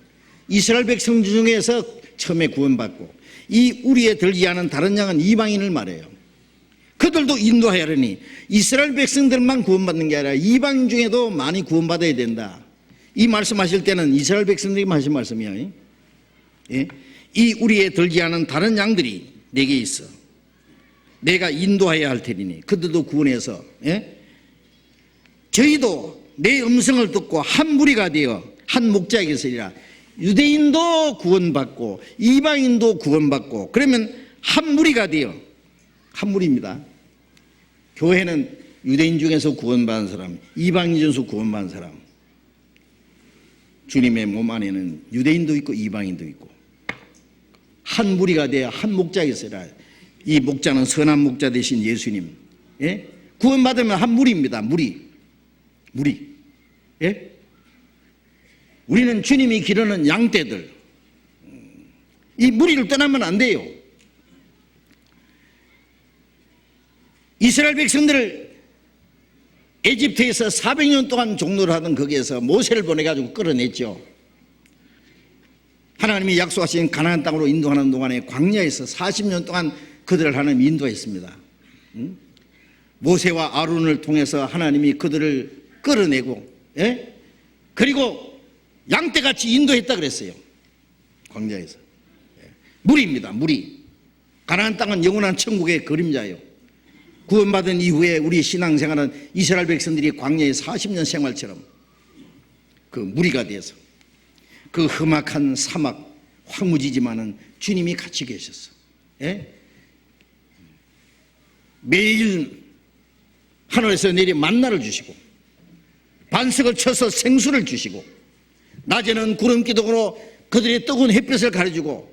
이스라엘 백성 중에서 처음에 구원받고 이 우리에 들지 않은 다른 양은 이방인을 말해요. 그들도 인도하여 하려니 이스라엘 백성들만 구원받는 게 아니라 이방인 중에도 많이 구원받아야 된다. 이 말씀하실 때는 이스라엘 백성들이 하신 말씀이에요. 예? 이 우리에 들지 않은 다른 양들이 내게 있어 내가 인도하여야 할 테니 그들도 구원해서 예? 저희도 내 음성을 듣고 한 무리가 되어 한 목자에게 있으리라. 유대인도 구원받고 이방인도 구원받고 그러면 한 무리가 되어 한 무리입니다. 교회는 유대인 중에서 구원받은 사람, 이방인 중에서 구원받은 사람. 주님의 몸 안에는 유대인도 있고 이방인도 있고 한 무리가 되어 한 목자에게 있으리라. 이 목자는 선한 목자 되신 예수님. 예? 구원받으면 한 무리입니다. 무리. 예? 우리는 주님이 기르는 양떼들. 이 무리를 떠나면 안 돼요. 이스라엘 백성들을 에집트에서 400년 동안 종노를 하던 거기에서 모세를 보내가지고 끌어냈죠. 하나님이 약속하신 가나안 땅으로 인도하는 동안에 광야에서 40년 동안 그들을 하나님이 인도했습니다. 모세와 아론을 통해서 하나님이 그들을 끌어내고 예? 그리고 양떼같이 인도했다 그랬어요. 광야에서. 무리입니다. 무리. 가나안 땅은 영원한 천국의 그림자예요. 구원받은 이후에 우리 신앙생활은 이스라엘 백성들이 광야에 40년 생활처럼 그 무리가 돼서 그 험악한 사막 황무지지만은 주님이 같이 계셨어. 예? 매일 하늘에서 내리 만나를 주시고 반석을 쳐서 생수를 주시고 낮에는 구름기둥으로 그들의 뜨거운 햇볕을 가려주고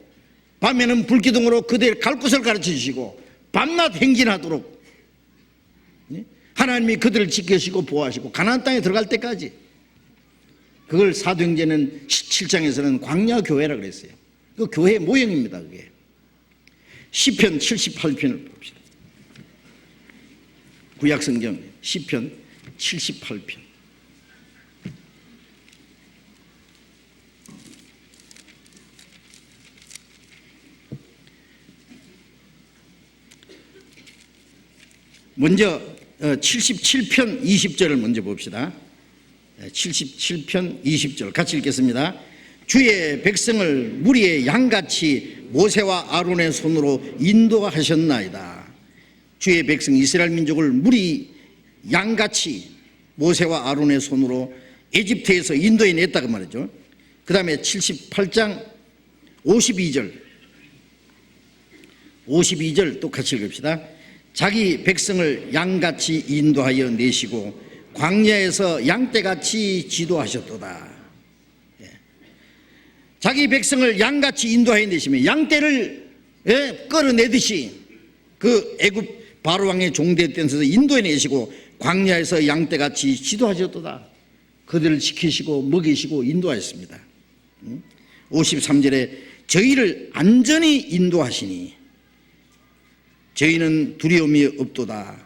밤에는 불기둥으로 그들의 갈 곳을 가르쳐 주시고 밤낮 행진하도록 하나님이 그들을 지켜주시고 보호하시고 가나안 땅에 들어갈 때까지. 그걸 사도행전은 17장에서는 광야교회라 그랬어요. 그 교회 모형입니다. 그게. 시편 78편을 봅시다. 구약성경 시편 78편. 먼저 77편 20절을 먼저 봅시다. 77편 20절 같이 읽겠습니다. 주의 백성을 무리의 양같이 모세와 아론의 손으로 인도하셨나이다. 주의 백성 이스라엘 민족을 무리 양같이 모세와 아론의 손으로 에집트에서 인도해냈다 그 말이죠. 그 다음에 78장 52절 또 같이 읽읍시다. 자기 백성을 양같이 인도하여 내시고 광야에서 양떼같이 지도하셨도다. 자기 백성을 양같이 인도하여 내시면 양떼를 끌어내듯이 그 애굽 바로왕의 종됐던 데서 인도해 내시고 광야에서 양떼같이 지도하셨도다. 그들을 지키시고 먹이시고 인도하셨습니다. 53절에 저희를 안전히 인도하시니 저희는 두려움이 없도다.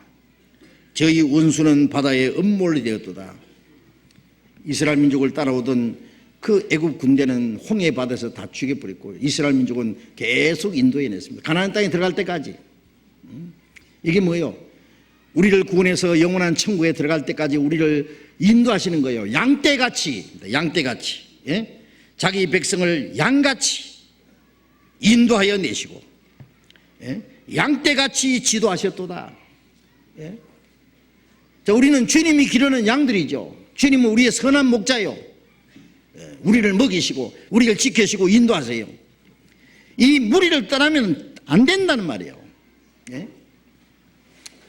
저희 원수는 바다에 음몰이 되었도다. 이스라엘 민족을 따라오던 그 애굽 군대는 홍해 바다에서 다 죽여버렸고 이스라엘 민족은 계속 인도해냈습니다. 가나안 땅에 들어갈 때까지. 이게 뭐예요? 우리를 구원해서 영원한 천국에 들어갈 때까지 우리를 인도하시는 거예요. 양떼같이. 양떼같이. 예? 자기 백성을 양같이 인도하여 내시고, 예? 양떼같이 지도하셨도다. 예? 자, 우리는 주님이 기르는 양들이죠. 주님은 우리의 선한 목자요. 예? 우리를 먹이시고 우리를 지키시고 인도하세요. 이 무리를 떠나면 안 된다는 말이에요. 예?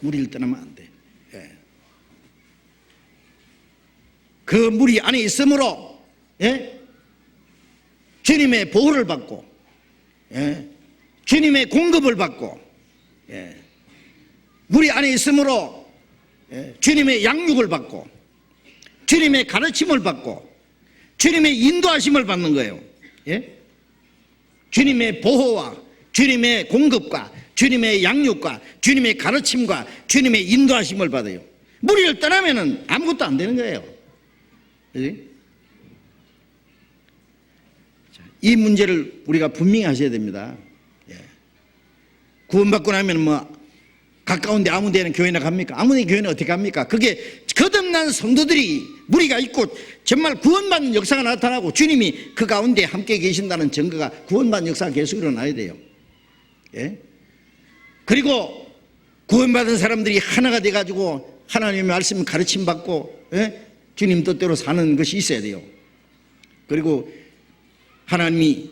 무리를 떠나면 안 돼. 예. 그 무리 안에 있으므로, 예? 주님의 보호를 받고, 예? 주님의 공급을 받고, 예? 무리 안에 있으므로, 예? 주님의 양육을 받고, 주님의 가르침을 받고, 주님의 인도하심을 받는 거예요. 예? 주님의 보호와 주님의 공급과 주님의 양육과 주님의 가르침과 주님의 인도하심을 받아요. 무리를 떠나면 아무것도 안 되는 거예요. 그치? 이 문제를 우리가 분명히 하셔야 됩니다. 예. 구원받고 나면 뭐 가까운데 아무 데는 교회나 갑니까? 아무 데 교회는 어떻게 갑니까? 그게 거듭난 성도들이 무리가 있고 정말 구원받는 역사가 나타나고 주님이 그 가운데 함께 계신다는 증거가, 구원받는 역사가 계속 일어나야 돼요. 예? 그리고 구원받은 사람들이 하나가 돼가지고 하나님의 말씀 가르침 받고, 예? 주님 뜻대로 사는 것이 있어야 돼요. 그리고 하나님이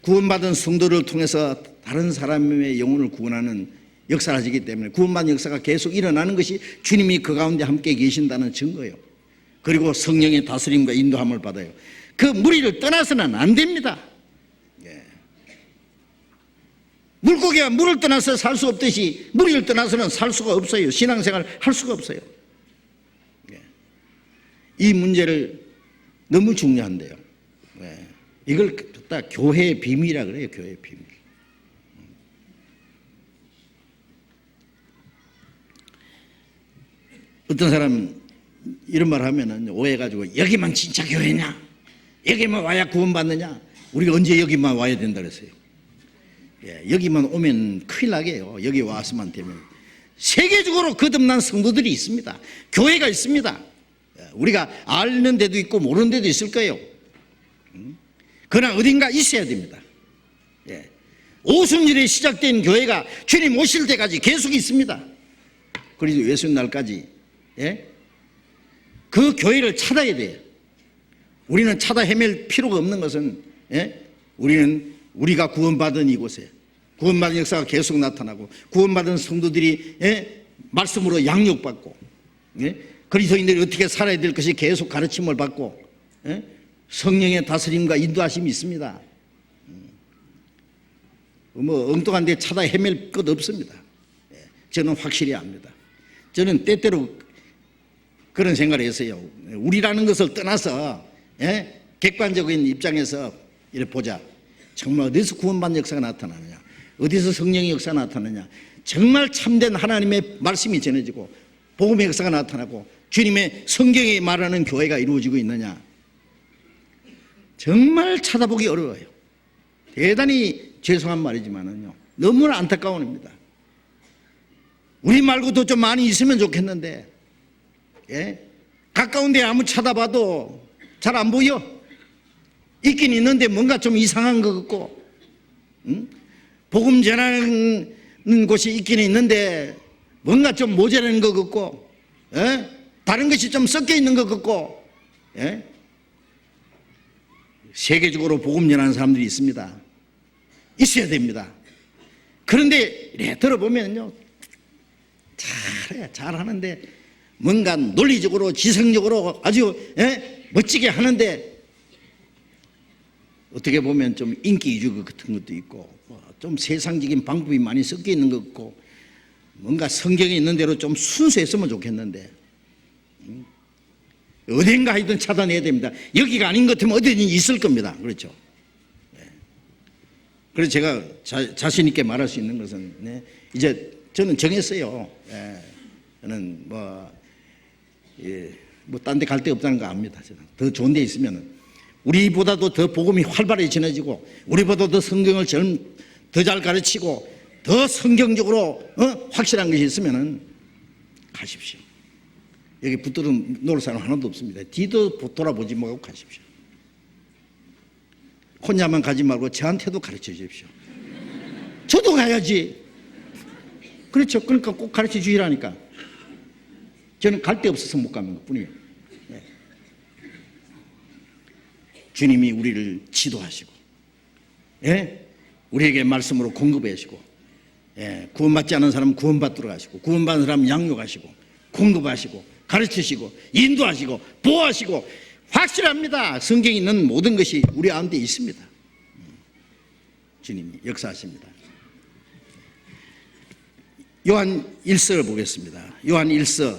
구원받은 성도를 통해서 다른 사람의 영혼을 구원하는 역사를 하시기 때문에 구원받는 역사가 계속 일어나는 것이 주님이 그 가운데 함께 계신다는 증거예요. 그리고 성령의 다스림과 인도함을 받아요. 그 무리를 떠나서는 안 됩니다. 예. 물고기가 물을 떠나서 살 수 없듯이 무리를 떠나서는 살 수가 없어요. 신앙생활 할 수가 없어요. 예. 이 문제를 너무 중요한데요. 예. 이걸 다 교회의 비밀이라 그래요. 교회의 비밀. 어떤 사람 이런 말 하면은 오해가지고, 여기만 진짜 교회냐? 여기만 와야 구원받느냐? 우리가 언제 여기만 와야 된다 그랬어요? 예, 여기만 오면 큰일 나게요. 여기 와서만 되면. 세계적으로 거듭난 성도들이 있습니다. 교회가 있습니다. 우리가 아는 데도 있고 모르는 데도 있을 거예요. 그러나 어딘가 있어야 됩니다. 예. 오순절에 시작된 교회가 주님 오실 때까지 계속 있습니다. 그리고 예수님 날까지. 예? 그 교회를 찾아야 돼요. 우리는 찾아 헤맬 필요가 없는 것은, 예? 우리는 우리가 구원받은 이곳에 구원받은 역사가 계속 나타나고 구원받은 성도들이, 예? 말씀으로 양육받고, 예? 그리스도인들이 어떻게 살아야 될 것이 계속 가르침을 받고, 예? 성령의 다스림과 인도하심이 있습니다. 뭐 엉뚱한 데 찾아 헤맬 것 없습니다. 예? 저는 확실히 압니다. 저는 때때로 그런 생각을 했어요. 우리라는 것을 떠나서, 예? 객관적인 입장에서 이렇게 보자. 정말 어디서 구원받는 역사가 나타나느냐, 어디서 성령의 역사가 나타나느냐, 정말 참된 하나님의 말씀이 전해지고 복음의 역사가 나타나고 주님의 성경에 말하는 교회가 이루어지고 있느냐, 정말 찾아보기 어려워요. 대단히 죄송한 말이지만은요, 너무나 안타까운 일입니다. 우리 말고도 좀 많이 있으면 좋겠는데, 예? 가까운 데 아무 찾아봐도 잘 안 보여. 있긴 있는데 뭔가 좀 이상한 것 같고, 응? 복음 전하는 곳이 있긴 있는데 뭔가 좀 모자라는 것 같고, 예? 다른 것이 좀 섞여 있는 것 같고, 예? 세계적으로 복음 전하는 사람들이 있습니다. 있어야 됩니다. 그런데 이래 들어보면요, 잘해, 잘하는데 뭔가 논리적으로 지성적으로 아주, 예? 멋지게 하는데 어떻게 보면 좀 인기 위주 같은 것도 있고, 좀 세상적인 방법이 많이 섞여 있는 것 같고, 뭔가 성경에 있는 대로 좀 순수했으면 좋겠는데, 어딘가 하여튼 찾아내야 됩니다. 여기가 아닌 것 같으면 어디든지 있을 겁니다. 그렇죠? 그래서 제가 자신 있게 말할 수 있는 것은, 네, 이제 저는 정했어요. 예, 저는 딴 데 갈 데 없다는 거 압니다. 저는 더 좋은 데 있으면 우리보다도 더 복음이 활발해지고 우리보다 더 성경을 더 잘 가르치고 더 성경적으로 확실한 것이 있으면 가십시오. 여기 붙들어 놓을 사람 하나도 없습니다. 뒤도 돌아보지 말고 가십시오. 혼자만 가지 말고 저한테도 가르쳐 주십시오. 저도 가야지. 그렇죠. 그러니까 꼭 가르쳐 주시라니까. 저는 갈 데 없어서 못 가는 것뿐이에요. 네. 주님이 우리를 지도하시고, 예? 우리에게 말씀으로 공급해 하시고, 예, 구원받지 않은 사람은 구원받도록 하시고, 구원받은 사람은 양육하시고, 공급하시고, 가르치시고, 인도하시고, 보호하시고, 확실합니다. 성경에 있는 모든 것이 우리 가운데 있습니다. 주님이 역사하십니다. 요한 1서를 보겠습니다. 요한 1서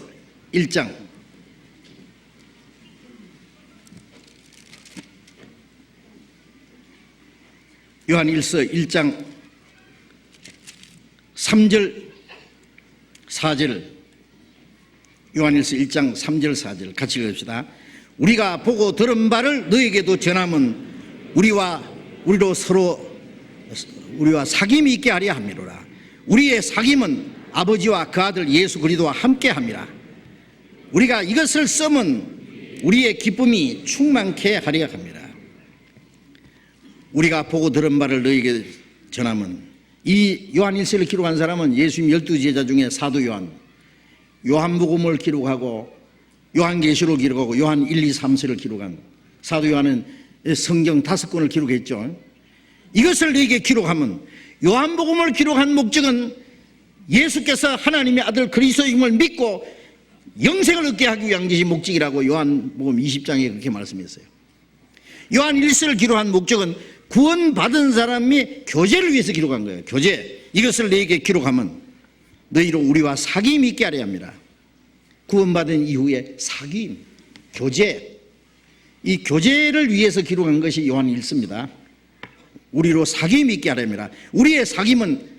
1장 요한 1서 1장 3절 4절 요한일서 1장 3절 4절 같이 읽읍시다. 우리가 보고 들은 바를 너에게도 전하면 우리와 사귐이 있게 하려 함이로라. 우리의 사귐은 아버지와 그 아들 예수 그리스도와 함께 함이라. 우리가 이것을 쓰면 우리의 기쁨이 충만케 하려 합니다. 우리가 보고 들은 바를 너에게 전하면, 이 요한일서를 기록한 사람은 예수님 12제자 중에 사도 요한복음을 기록하고 요한계시록을 기록하고 요한 1, 2, 3서를 기록한 사도 요한은 성경 5권을 기록했죠. 이것을 너에게 기록하면, 요한복음을 기록한 목적은 예수께서 하나님의 아들 그리스도임을 믿고 영생을 얻게 하기 위한 것이 목적이라고 요한복음 20장에 그렇게 말씀했어요. 요한 1서를 기록한 목적은 구원받은 사람이 교제를 위해서 기록한 거예요. 교제. 이것을 너에게 기록하면 너희로 우리와 사귐이 있게 하려 합니다. 구원받은 이후에 사귐, 교제. 이 교제를 위해서 기록한 것이 요한 1서입니다. 우리로 사귐이 있게 하려 합니다. 우리의 사귐은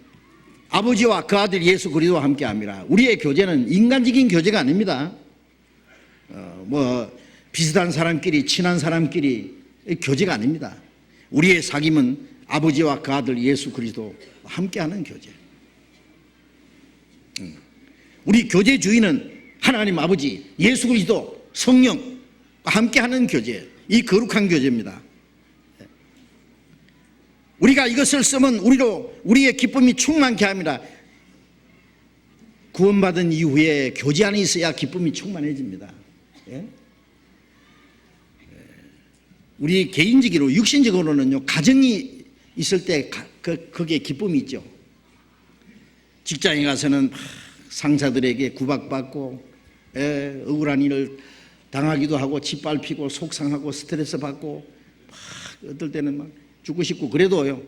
아버지와 그 아들 예수 그리스도와 함께 합니다. 우리의 교제는 인간적인 교제가 아닙니다. 비슷한 사람끼리, 친한 사람끼리 교제가 아닙니다. 우리의 사귐은 아버지와 그 아들 예수 그리스도와 함께하는 교제. 우리 교제 주인은 하나님 아버지, 예수 그리스도, 성령과 함께하는 교제. 이 거룩한 교제입니다. 우리가 이것을 쓰면 우리의 기쁨이 충만케 합니다. 구원받은 이후에 교제 안에 있어야 기쁨이 충만해집니다. 예? 우리 개인적으로, 육신적으로는요, 가정이 있을 때 거기에 기쁨이 있죠. 직장에 가서는 상사들에게 구박받고, 억울한 일을 당하기도 하고, 짓밟히고, 속상하고, 스트레스 받고, 어떨 때는 막 죽고 싶고, 그래도요,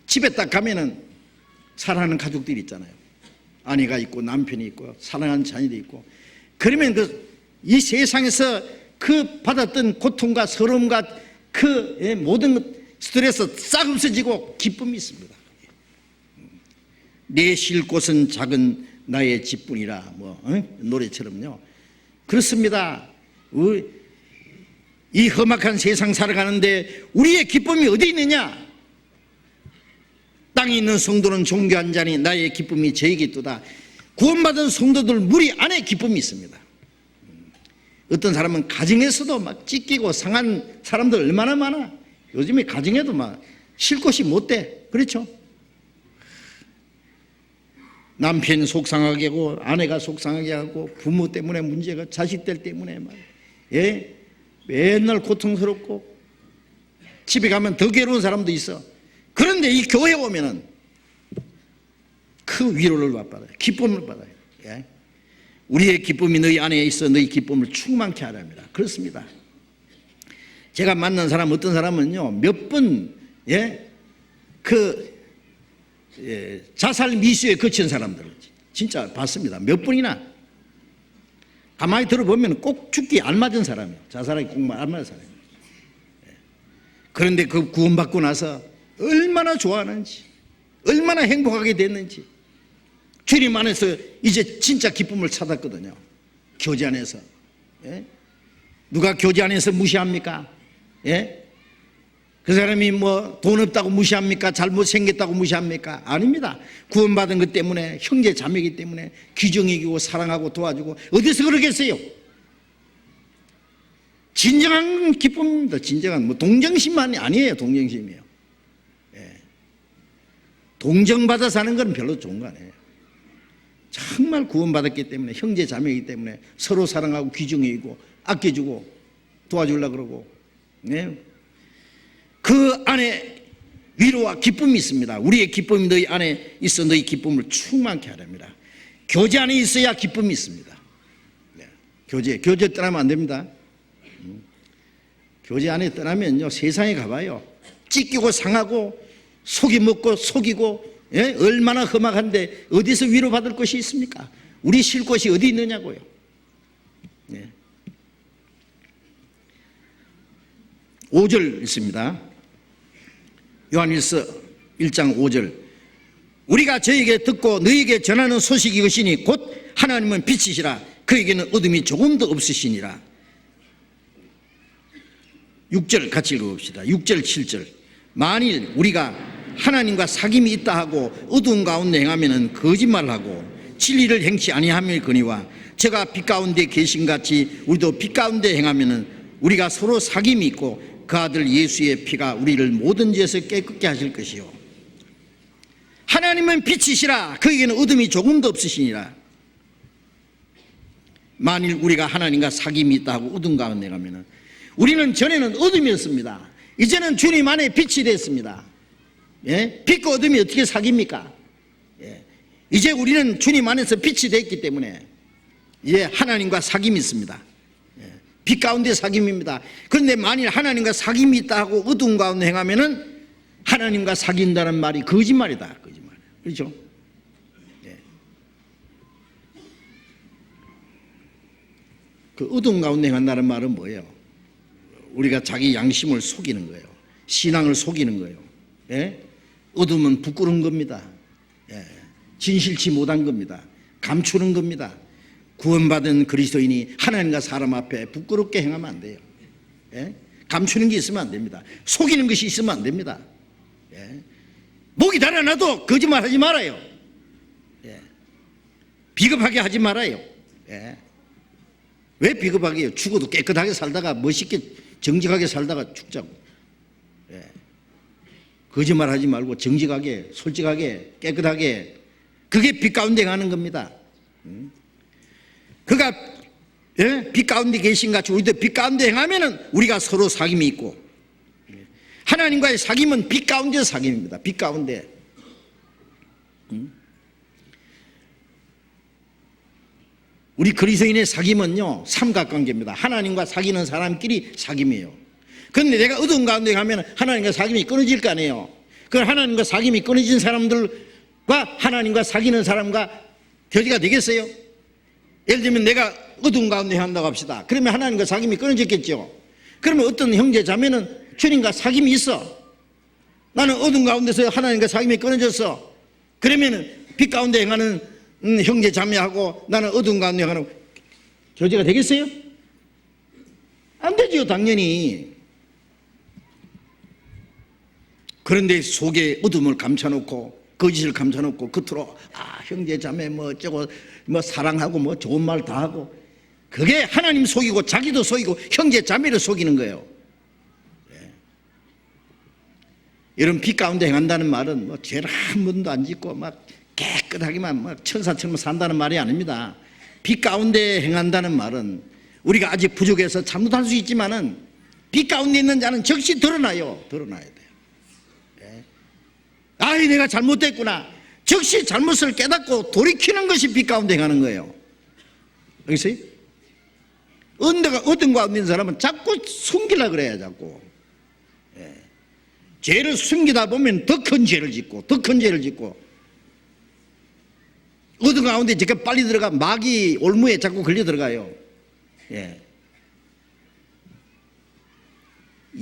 집에 딱 가면은 사랑하는 가족들이 있잖아요. 아내가 있고, 남편이 있고, 사랑하는 자녀도 있고, 그러면 이 세상에서 그 받았던 고통과 서러움과 그 모든 스트레스 싹 없어지고 기쁨이 있습니다. 내 쉴 곳은 작은 나의 집뿐이라, 노래처럼요. 그렇습니다. 이 험악한 세상 살아가는데 우리의 기쁨이 어디 있느냐? 땅에 있는 성도는 종교한 자니 나의 기쁨이 저에게 있도다. 구원받은 성도들 무리 안에 기쁨이 있습니다. 어떤 사람은 가정에서도 막 찢기고 상한 사람들 얼마나 많아. 요즘에 가정에도 막 쉴 곳이 못 돼. 그렇죠? 남편이 속상하게 하고, 아내가 속상하게 하고, 부모 때문에 문제가, 자식들 때문에 막, 맨날 고통스럽고, 집에 가면 더 괴로운 사람도 있어. 그런데 이 교회 오면은 그 위로를 받아요. 기쁨을 받아요. 예? 우리의 기쁨이 너희 안에 있어 너희 기쁨을 충만케 하려 합니다. 그렇습니다. 제가 만난 사람, 어떤 사람은요, 몇 번, 자살 미수에 거친 사람들 진짜 봤습니다. 몇 번이나. 가만히 들어보면 꼭 죽기 알맞은 사람이에요. 자살하기 꼭 알맞은 사람이에요. 그런데 그 구원받고 나서 얼마나 좋아하는지, 얼마나 행복하게 됐는지, 주님 안에서 이제 진짜 기쁨을 찾았거든요. 교제 안에서. 누가 교제 안에서 무시합니까? 그 사람이 돈 없다고 무시합니까? 잘못생겼다고 무시합니까? 아닙니다. 구원받은 것 때문에, 형제 자매이기 때문에 귀정이고 사랑하고 도와주고, 어디서 그러겠어요? 진정한 기쁨입니다. 진정한 동정심만이 아니에요. 동정심이에요. 동정받아 사는 건 별로 좋은 거 아니에요. 정말 구원받았기 때문에, 형제 자매이기 때문에 서로 사랑하고 귀중이고 아껴주고 도와주려고 그러고, 네? 그 안에 위로와 기쁨이 있습니다. 우리의 기쁨이 너희 안에 있어 너희 기쁨을 충만케 하랍니다. 교제 안에 있어야 기쁨이 있습니다. 네. 교제 떠나면 안 됩니다. 교제 안에 떠나면요, 세상에 가봐요. 찢기고 상하고 속이 먹고 속이고, 예? 얼마나 험악한데 어디서 위로받을 것이 있습니까? 우리 쉴 곳이 어디 있느냐고요. 예. 5절 있습니다. 요한일서 1장 5절. 우리가 저에게 듣고 너희에게 전하는 소식이 이것이니 곧 하나님은 빛이시라 그에게는 어둠이 조금도 없으시니라. 6절 같이 읽어봅시다. 6절 7절. 만일 우리가 하나님과 사귐이 있다 하고 어두운 가운데 행하면 거짓말을 하고 진리를 행치 아니함이거니와 저가 빛 가운데 계신 같이 우리도 빛 가운데 행하면 우리가 서로 사귐이 있고 그 아들 예수의 피가 우리를 모든 죄에서 깨끗게 하실 것이요 하나님은 빛이시라 그에게는 어둠이 조금도 없으시니라. 만일 우리가 하나님과 사귐이 있다 하고 어두운 가운데 가면 우리는 전에는 어둠이었습니다. 이제는 주님 안에 빛이 됐습니다. 예? 빛과 어둠이 어떻게 사귐입니까? 예. 이제 우리는 주님 안에서 빛이 됐기 때문에 이제 하나님과 사귐이 있습니다. 예. 빛 가운데 사귐입니다. 그런데 만일 하나님과 사귐이 있다 하고 어두운 가운데 행하면은 하나님과 사귄다는 말이 거짓말이다. 거짓말. 그렇죠? 예. 그 어두운 가운데 행한다는 말은 뭐예요? 우리가 자기 양심을 속이는 거예요. 신앙을 속이는 거예요. 예? 어둠은 부끄러운 겁니다. 예. 진실치 못한 겁니다. 감추는 겁니다. 구원받은 그리스도인이 하나님과 사람 앞에 부끄럽게 행하면 안 돼요. 예? 감추는 게 있으면 안 됩니다. 속이는 것이 있으면 안 됩니다. 예? 목이 달아나도 거짓말 하지 말아요. 예? 비겁하게 하지 말아요. 예? 왜 비겁하게 해요? 죽어도 깨끗하게 살다가 멋있게 정직하게 살다가 죽자고. 예. 거짓말 하지 말고 정직하게 솔직하게 깨끗하게, 그게 빛 가운데 가는 겁니다. 그가 예? 빛 가운데 계신 같이 우리도 빛 가운데 행하면은 우리가 서로 사귐이 있고, 하나님과의 사귐은 빛 가운데 사귐입니다. 빛 가운데. 우리 그리스도인의 사귐은요, 삼각관계입니다. 하나님과 사귀는 사람끼리 사귐이에요. 그런데 내가 어두운 가운데 가면 하나님과 사귐이 끊어질 거 아니에요. 그 하나님과 사귐이 끊어진 사람들과 하나님과 사귀는 사람과 교제가 되겠어요? 예를 들면 내가 어두운 가운데 한다고 합시다. 그러면 하나님과 사귐이 끊어졌겠죠. 그러면 어떤 형제 자매는 주님과 사귐이 있어. 나는 어두운 가운데서 하나님과 사귐이 끊어졌어. 그러면 빛 가운데 행하는 형제 자매하고 나는 어두운 가운데 행하는 교제가 되겠어요? 안 되죠, 당연히. 그런데 속에 어둠을 감춰놓고 거짓을 감춰놓고 겉으로 형제 자매 뭐 어쩌고 뭐 사랑하고 뭐 좋은 말 다 하고, 그게 하나님 속이고 자기도 속이고 형제 자매를 속이는 거예요. 예. 이런 빛 가운데 행한다는 말은 뭐 죄를 한 번도 안 짓고 막 깨끗하게만 막 천사처럼 산다는 말이 아닙니다. 빛 가운데 행한다는 말은 우리가 아직 부족해서 잘못할 수 있지만은 빛 가운데 있는 자는 즉시 드러나요. 드러나야 돼요. 예. 아이 내가 잘못됐구나. 즉시 잘못을 깨닫고 돌이키는 것이 빛 가운데 행하는 거예요. 알겠어요? 어떤 가운데 있는 사람은 자꾸 숨기려고 그래요. 자꾸. 예. 죄를 숨기다 보면 더 큰 죄를 짓고 더 큰 죄를 짓고, 어두운 가운데 저렇게 빨리 들어가 마귀 올무에 자꾸 걸려 들어가요. 예.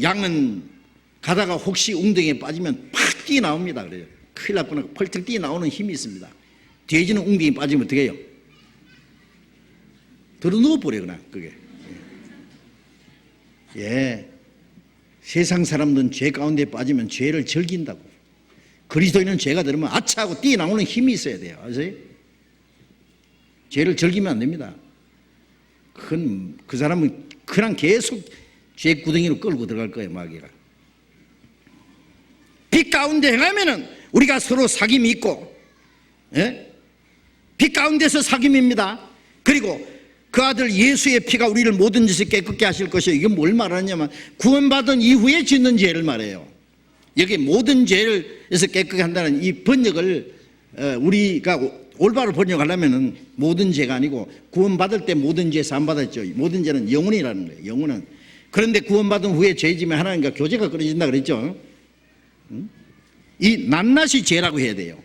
양은 가다가 혹시 웅덩이에 빠지면 팍 뛰어나옵니다. 그래요. 큰일 났구나. 펄쩍 뛰어나오는 힘이 있습니다. 돼지는 웅덩이에 빠지면 어떻게 해요? 들어 누워버려 그냥 그게. 예. 세상 사람들은 죄 가운데 빠지면 죄를 즐긴다고. 그리스도인은 죄가 들으면 아차 하고 뛰어나오는 힘이 있어야 돼요. 아세요? 죄를 즐기면 안 됩니다. 그 사람은 그냥 계속 죄 구덩이로 끌고 들어갈 거예요, 마귀가. 빛 가운데 행하면은 우리가 서로 사귐이 있고, 빛 가운데서 사귐입니다. 그리고 그 아들 예수의 피가 우리를 모든 짓을 깨끗게 하실 것이요. 이게 뭘 말하냐면 구원받은 이후에 짓는 죄를 말해요. 여기 모든 죄를에서 깨끗게 한다는 이 번역을 우리가 올바로 번역하려면 모든 죄가 아니고 구원받을 때 모든 죄 사함받았죠. 모든 죄는 영혼이라는 거예요. 영혼은. 그런데 구원받은 후에 죄지면 하나님과 교제가 끊어진다 그랬죠. 이 낱낱이 죄라고 해야 돼요.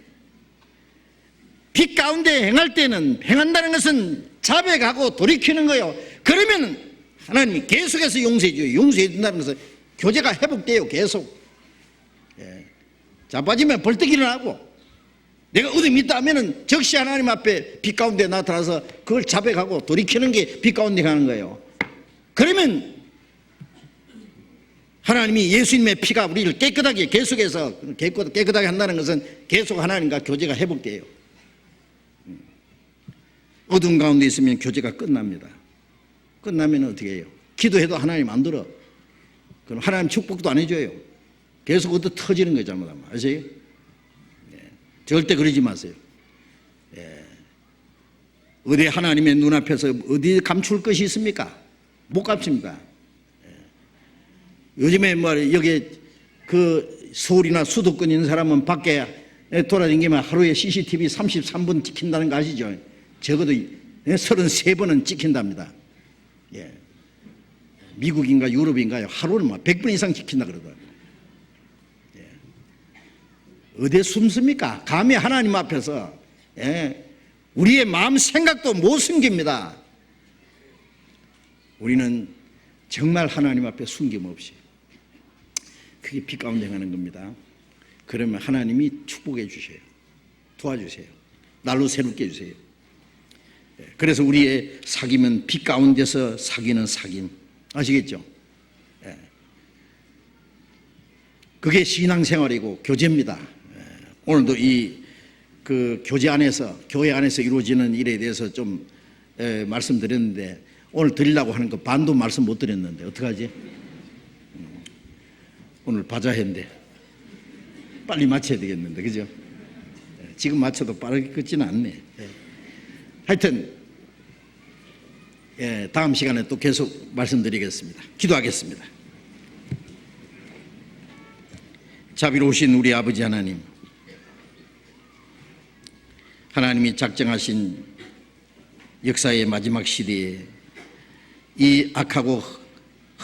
빛 가운데 행할 때는, 행한다는 것은 자백하고 돌이키는 거예요. 그러면 하나님이 계속해서 용서해 줘요. 용서해 준다는 것은 교제가 회복돼요. 계속. 자빠지면 벌떡 일어나고, 내가 어둠이 있다 하면은 즉시 하나님 앞에 빛 가운데 나타나서 그걸 자백하고 돌이키는 게 빛 가운데 가는 거예요. 그러면 하나님이 예수님의 피가 우리를 깨끗하게 계속해서 깨끗하게 한다는 것은 계속 하나님과 교제가 회복돼요. 어둠 가운데 있으면 교제가 끝납니다. 끝나면 어떻게 해요? 기도해도 하나님 안 들어. 그럼 하나님 축복도 안 해줘요. 계속 어디 터지는 거예요. 잘못하면. 아세요? 절대 그러지 마세요. 어디 하나님의 눈앞에서 어디 감출 것이 있습니까? 못 감춥니다. 요즘에 뭐 여기 그 서울이나 수도권 있는 사람은 밖에 돌아다니면 하루에 CCTV 33분 찍힌다는 거 아시죠? 적어도 33번은 찍힌답니다. 미국인가 유럽인가요? 하루는 막 100번 이상 찍힌다 그러더라고요. 어디에 숨습니까? 감히 하나님 앞에서 우리의 마음 생각도 못 숨깁니다. 우리는 정말 하나님 앞에 숨김없이 그게 빛 가운데 행하는 겁니다. 그러면 하나님이 축복해 주셔요. 도와주세요. 날로 새롭게 해주세요. 그래서 우리의 사귐은 빛 가운데서 사귀는 사귐. 아시겠죠? 그게 신앙생활이고 교제입니다. 오늘도 그 교제 안에서, 교회 안에서 이루어지는 일에 대해서 좀 말씀드렸는데, 오늘 드리려고 하는 거 반도 말씀 못 드렸는데 어떡하지? 오늘 바자회인데 빨리 마쳐야 되겠는데, 그죠? 지금 마쳐도 빠르게 끝지는 않네. 하여튼 다음 시간에 또 계속 말씀드리겠습니다. 기도하겠습니다. 자비로우신 우리 아버지 하나님, 하나님이 작정하신 역사의 마지막 시대에 이 악하고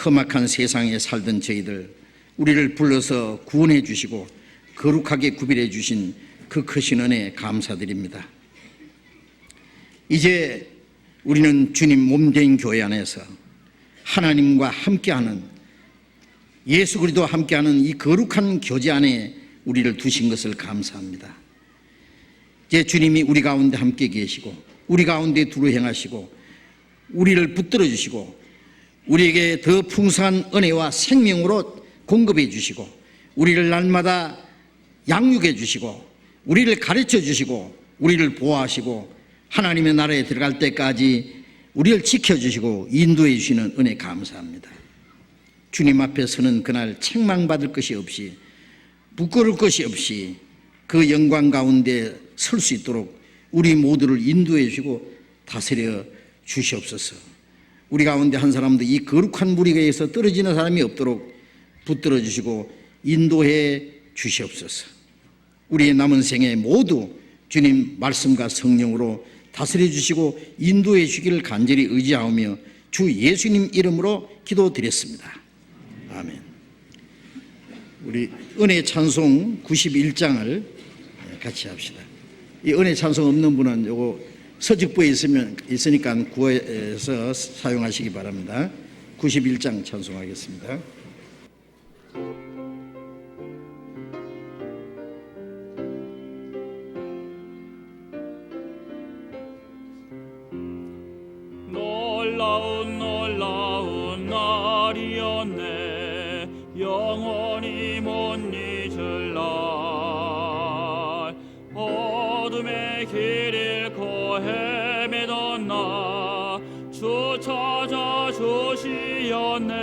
험악한 세상에 살던 저희들, 우리를 불러서 구원해 주시고 거룩하게 구별해 주신 그 크신 은혜에 감사드립니다. 이제 우리는 주님 몸된 교회 안에서 하나님과 함께하는, 예수 그리스도와 함께하는 이 거룩한 교제 안에 우리를 두신 것을 감사합니다. 이제 주님이 우리 가운데 함께 계시고 우리 가운데 두루 행하시고 우리를 붙들어 주시고 우리에게 더 풍성한 은혜와 생명으로 공급해 주시고 우리를 날마다 양육해 주시고 우리를 가르쳐 주시고 우리를 보호하시고 하나님의 나라에 들어갈 때까지 우리를 지켜주시고 인도해 주시는 은혜 감사합니다. 주님 앞에 서는 그날 책망받을 것이 없이 부끄러울 것이 없이 그 영광 가운데 설 수 있도록 우리 모두를 인도해 주시고 다스려 주시옵소서. 우리 가운데 한 사람도 이 거룩한 무리에서 떨어지는 사람이 없도록 붙들어 주시고 인도해 주시옵소서. 우리의 남은 생에 모두 주님 말씀과 성령으로 다스려 주시고 인도해 주기를 간절히 의지하며 주 예수님 이름으로 기도드렸습니다. 아멘. 우리 은혜 찬송 91장을 같이 합시다. 이 은혜 찬송 없는 분은 요거 서적부에 있으니까 구해서 사용하시기 바랍니다. 91장 찬송하겠습니다. 놀라운 날이었네. 영원히 못 잊을 날. 어둠의 길 잃고 헤매던 나 주 찾아 주시었네.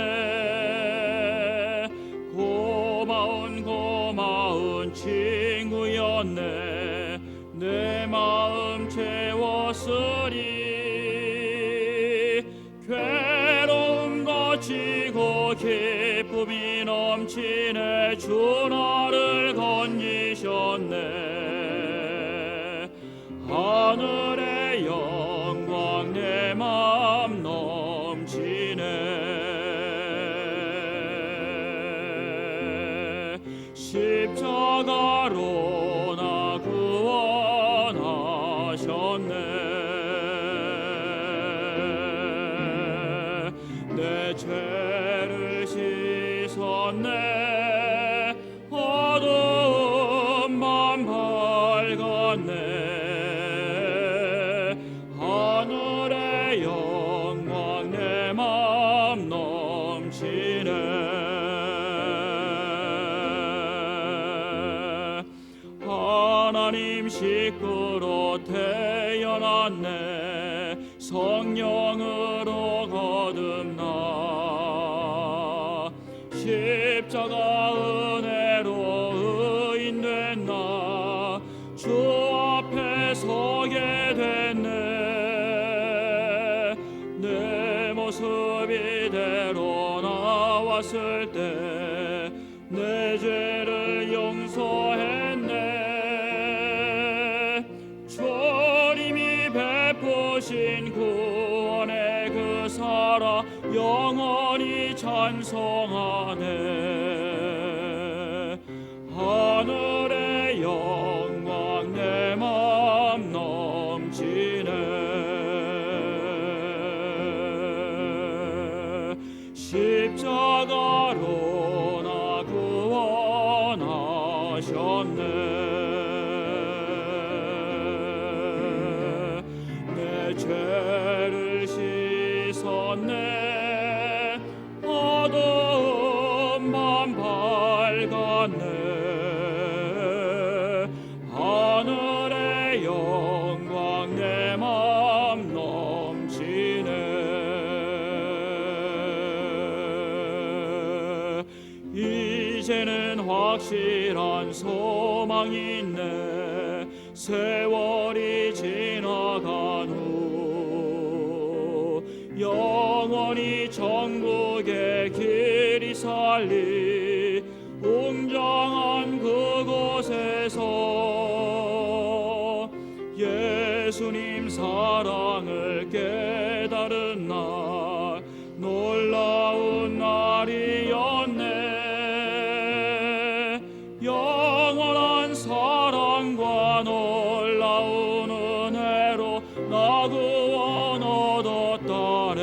고마운 친구여 건지셨네. 내 마음 채웠으리. 괴로움 거치고 기쁨이 넘치네. 주 나를 건지셨네. 하늘의 영광 내 맘 넘치네. 십자가로 나 구원하셨네. 내 죄를 씻었네. 어두움만 밝았네. 하늘의 영광 내 맘 넘치네. 하나님 식구로 태어났네. 성령으로 거듭나. 십자가 은혜로 의인된 나. 주 앞에 서게 됐네. 내 모습 이대로 나왔을 때 내 죄를 용서했네. 주님이 베푸신 구원의 그 사랑 영원히 찬송하네. 하늘의 영광 내 맘 넘치네. 십자가로 나 구원하셨네. 내 죄를 씻었네. 어둠만 밝았네. 하늘의 영광 내 맘 넘치네. 이제는 확실한 소망이 있네. 세월이 지나간 후 영원히 천국의 길이 살리. 웅장한 그곳에서 예수님 사랑을 깨달은 날. 놀라운 날이었네. 영원한 사랑과 놀라운 은혜로 나 구원 얻었다네.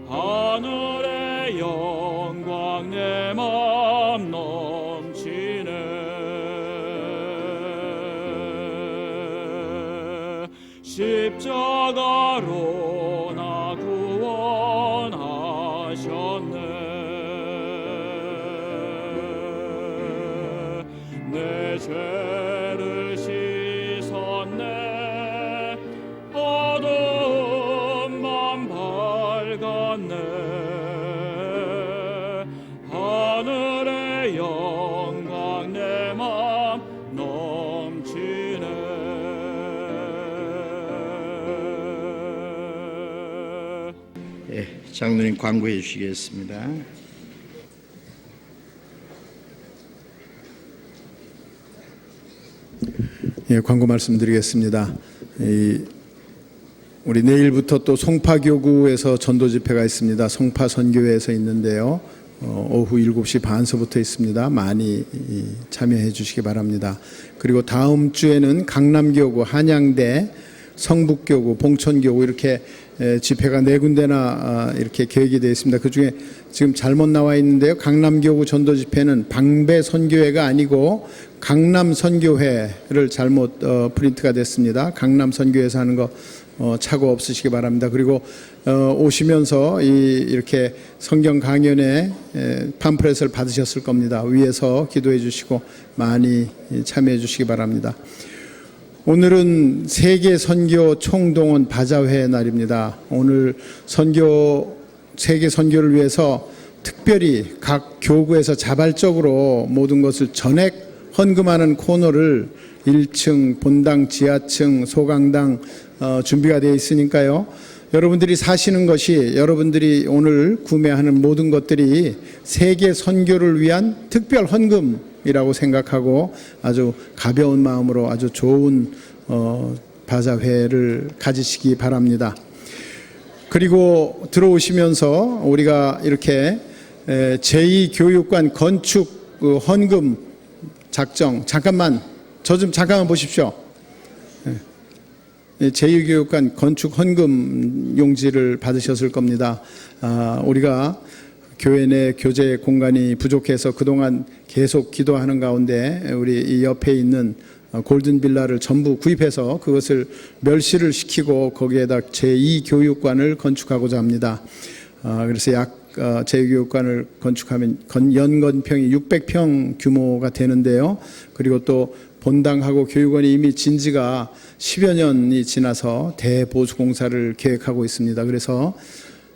하늘의 영광 내 맘 넘치네. 십자가로 나 구원하셨네. 내 죄를 씻었네. 어둠만 밝았네. 하늘의 영광 내 맘 넘치네. 장로님 광고해 주시겠습니다. 예, 광고 말씀드리겠습니다. 우리 내일부터 또 송파교구에서 전도 집회가 있습니다. 송파 선교회에서 있는데요. 오후 7시 반서부터 있습니다. 많이 참여해 주시기 바랍니다. 그리고 다음 주에는 강남교구, 한양대, 성북교구, 봉천교구 이렇게 집회가 4군데나 이렇게 계획이 되어 있습니다. 그중에 지금 잘못 나와 있는데요. 강남교구 전도 집회는 방배 선교회가 아니고 강남 선교회를 잘못 프린트가 됐습니다. 강남 선교회에서 하는 거 착오 없으시기 바랍니다. 그리고 오시면서 이렇게 성경 강연에 팜플렛을 받으셨을 겁니다. 위에서 기도해 주시고 많이 참여해 주시기 바랍니다. 오늘은 세계 선교 총동원 바자회 날입니다. 오늘 세계 선교를 위해서 특별히 각 교구에서 자발적으로 모든 것을 전액 헌금하는 코너를 1층, 본당, 지하층, 소강당 준비가 되어 있으니까요. 여러분들이 사시는 것이, 여러분들이 오늘 구매하는 모든 것들이 세계 선교를 위한 특별 헌금이라고 생각하고 아주 가벼운 마음으로 아주 좋은 바자회를 가지시기 바랍니다. 그리고 들어오시면서 우리가 이렇게 제2교육관 건축 헌금 작정, 잠깐만 보십시오. 제2교육관 건축 헌금 용지를 받으셨을 겁니다. 우리가 교회 내 교제 공간이 부족해서 그동안 계속 기도하는 가운데 우리 이 옆에 있는 골든 빌라를 전부 구입해서 그것을 멸실을 시키고 거기에다 제2교육관을 건축하고자 합니다. 그래서 제2교육관을 건축하면 연건평이 600평 규모가 되는데요. 그리고 또 본당하고 교육원이 이미 진지가 10여 년이 지나서 대보수공사를 계획하고 있습니다. 그래서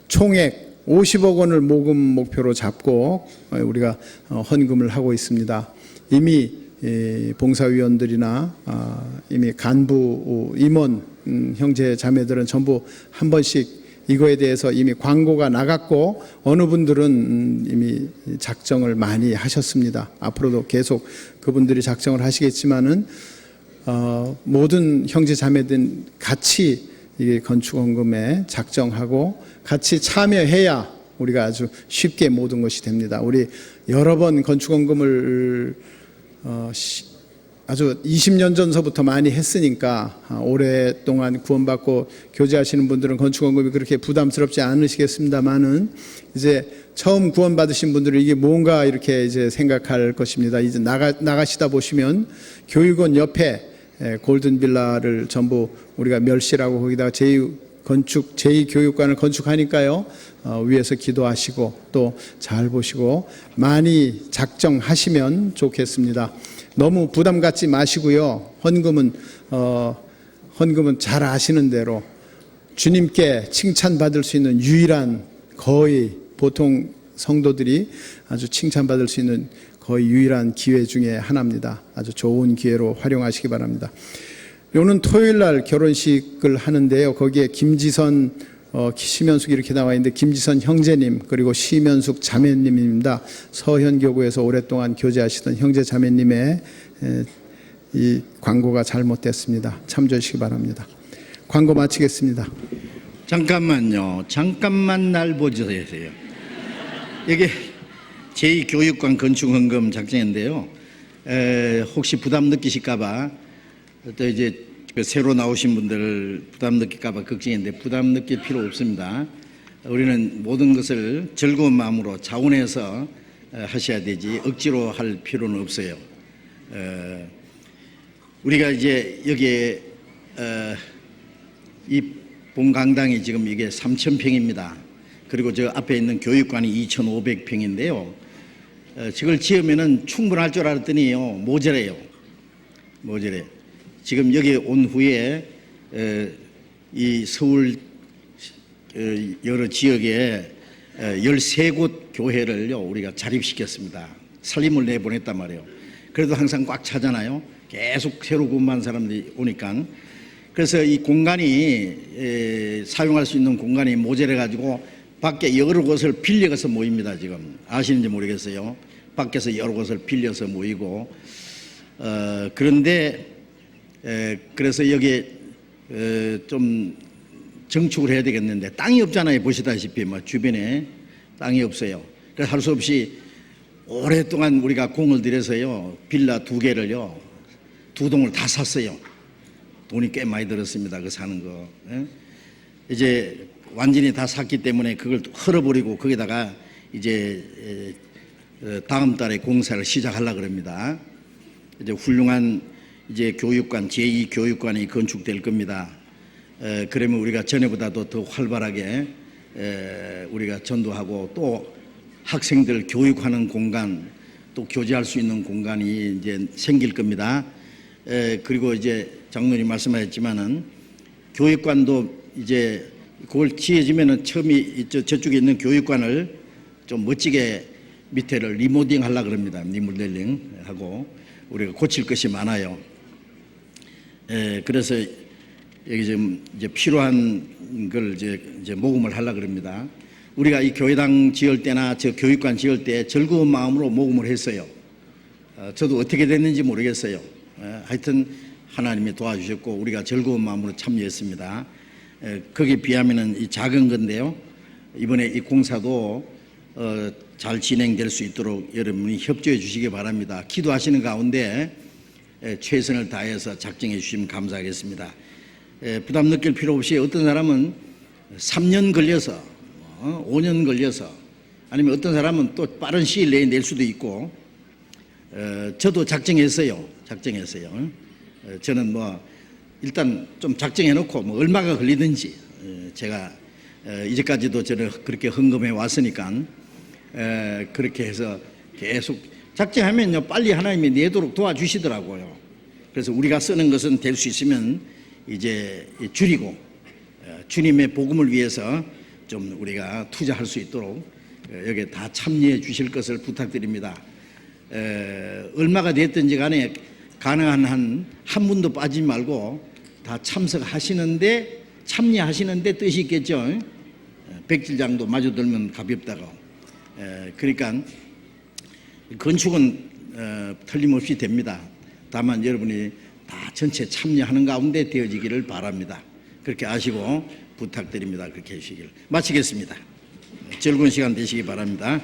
총액 50억 원을 모금 목표로 잡고 우리가 헌금을 하고 있습니다. 이미 봉사위원들이나 이미 간부 임원 형제 자매들은 전부 한 번씩 이거에 대해서 이미 광고가 나갔고 어느 분들은 이미 작정을 많이 하셨습니다. 앞으로도 계속 그분들이 작정을 하시겠지만은 모든 형제 자매들 같이 이 건축헌금에 작정하고 같이 참여해야 우리가 아주 쉽게 모든 것이 됩니다. 우리 여러 번 건축헌금을 아주 20년 전서부터 많이 했으니까 오랫동안 구원받고 교제하시는 분들은 건축헌금이 그렇게 부담스럽지 않으시겠습니다만은 이제 처음 구원받으신 분들은 이게 뭔가 이렇게 이제 생각할 것입니다. 이제 나가시다 보시면 교육원 옆에 골든 빌라를 전부 우리가 멸실하고 거기다가 제2교육관을 건축하니까요. 위에서 기도하시고 또 잘 보시고 많이 작정하시면 좋겠습니다. 너무 부담 갖지 마시고요. 헌금은 잘 아시는 대로 주님께 칭찬받을 수 있는 유일한, 거의 보통 성도들이 아주 칭찬받을 수 있는 거의 유일한 기회 중에 하나입니다. 아주 좋은 기회로 활용하시기 바랍니다. 오는 토요일 날 결혼식을 하는데요. 거기에 김지선 시면숙 이렇게 나와 있는데 김지선 형제님 그리고 시면숙 자매님입니다. 서현교구에서 오랫동안 교제하시던 형제 자매님의 이 광고가 잘못됐습니다. 참조해 주시기 바랍니다. 광고 마치겠습니다. 잠깐만요. 잠깐만 날 보세요. 이게 제2교육관 건축헌금 작정인데요. 혹시 부담 느끼실까봐 또 이제 새로 나오신 분들 부담 느낄까봐 걱정인데 부담 느낄 필요 없습니다. 우리는 모든 것을 즐거운 마음으로 자원해서 하셔야 되지 억지로 할 필요는 없어요. 우리가 이제 여기에 이 본강당이 지금 이게 3,000평입니다. 그리고 저 앞에 있는 교육관이 2,500평인데요. 저걸 지으면은 충분할 줄 알았더니요 모자래요. 지금 여기 온 후에 이 서울 여러 지역에 13곳 교회를요 우리가 자립시켰습니다. 살림을 내보냈단 말이에요. 그래도 항상 꽉 차잖아요. 계속 새로 구원받은 사람들이 오니까. 그래서 이 공간이 사용할 수 있는 공간이 모자래 가지고 밖에 여러 곳을 빌려서 모입니다. 지금 아시는지 모르겠어요. 밖에서 여러 곳을 빌려서 모이고 그런데 그래서 여기에 좀 정축을 해야 되겠는데 땅이 없잖아요. 보시다시피 뭐 주변에 땅이 없어요. 그래서 할 수 없이 오랫동안 우리가 공을 들여서요 빌라 2개를요 2동을 다 샀어요. 돈이 꽤 많이 들었습니다. 그 사는 거. 이제 완전히 다 샀기 때문에 그걸 헐어버리고 거기다가 이제 다음 달에 공사를 시작하려고 그럽니다. 이제 훌륭한 이제 교육관, 제2교육관이 건축될 겁니다. 그러면 우리가 전에보다도 더 활발하게 우리가 전도하고 또 학생들 교육하는 공간, 또 교제할 수 있는 공간이 이제 생길 겁니다. 그리고 이제 장로님 말씀하셨지만은 교육관도 이제 그걸 지어지면은 처음이 저쪽에 있는 교육관을 좀 멋지게 밑에를 리모델링 하려고 그럽니다. 리모델링 하고 우리가 고칠 것이 많아요. 그래서 여기 좀 이제 필요한 걸 이제 모금을 하려고 그럽니다. 우리가 이 교회당 지을 때나 저 교육관 지을 때 즐거운 마음으로 모금을 했어요. 저도 어떻게 됐는지 모르겠어요. 하여튼 하나님이 도와주셨고 우리가 즐거운 마음으로 참여했습니다. 거기에 비하면은 이 작은 건데요. 이번에 이 공사도 잘 진행될 수 있도록 여러분이 협조해 주시기 바랍니다. 기도하시는 가운데 최선을 다해서 작정해 주시면 감사하겠습니다. 부담 느낄 필요 없이 어떤 사람은 3년 걸려서 5년 걸려서 아니면 어떤 사람은 또 빠른 시일 내에 낼 수도 있고 저도 작정했어요. 저는 뭐 일단 좀 작정해 놓고 뭐 얼마가 걸리든지 제가 이제까지도 저는 그렇게 헌금해 왔으니까 그렇게 해서 계속 작정하면요 빨리 하나님이 내도록 도와주시더라고요. 그래서 우리가 쓰는 것은 될 수 있으면 이제 줄이고 주님의 복음을 위해서 좀 우리가 투자할 수 있도록 여기에 다 참여해 주실 것을 부탁드립니다. 얼마가 됐든지 간에 가능한 한 분도 빠지지 말고 다 참여하시는데 뜻이 있겠죠. 백질장도 마주 들면 가볍다고. 그러니까 건축은 틀림없이 됩니다. 다만 여러분이 다 전체 참여하는 가운데 되어지기를 바랍니다. 그렇게 아시고 부탁드립니다. 그렇게 해주시길. 마치겠습니다. 즐거운 시간 되시기 바랍니다.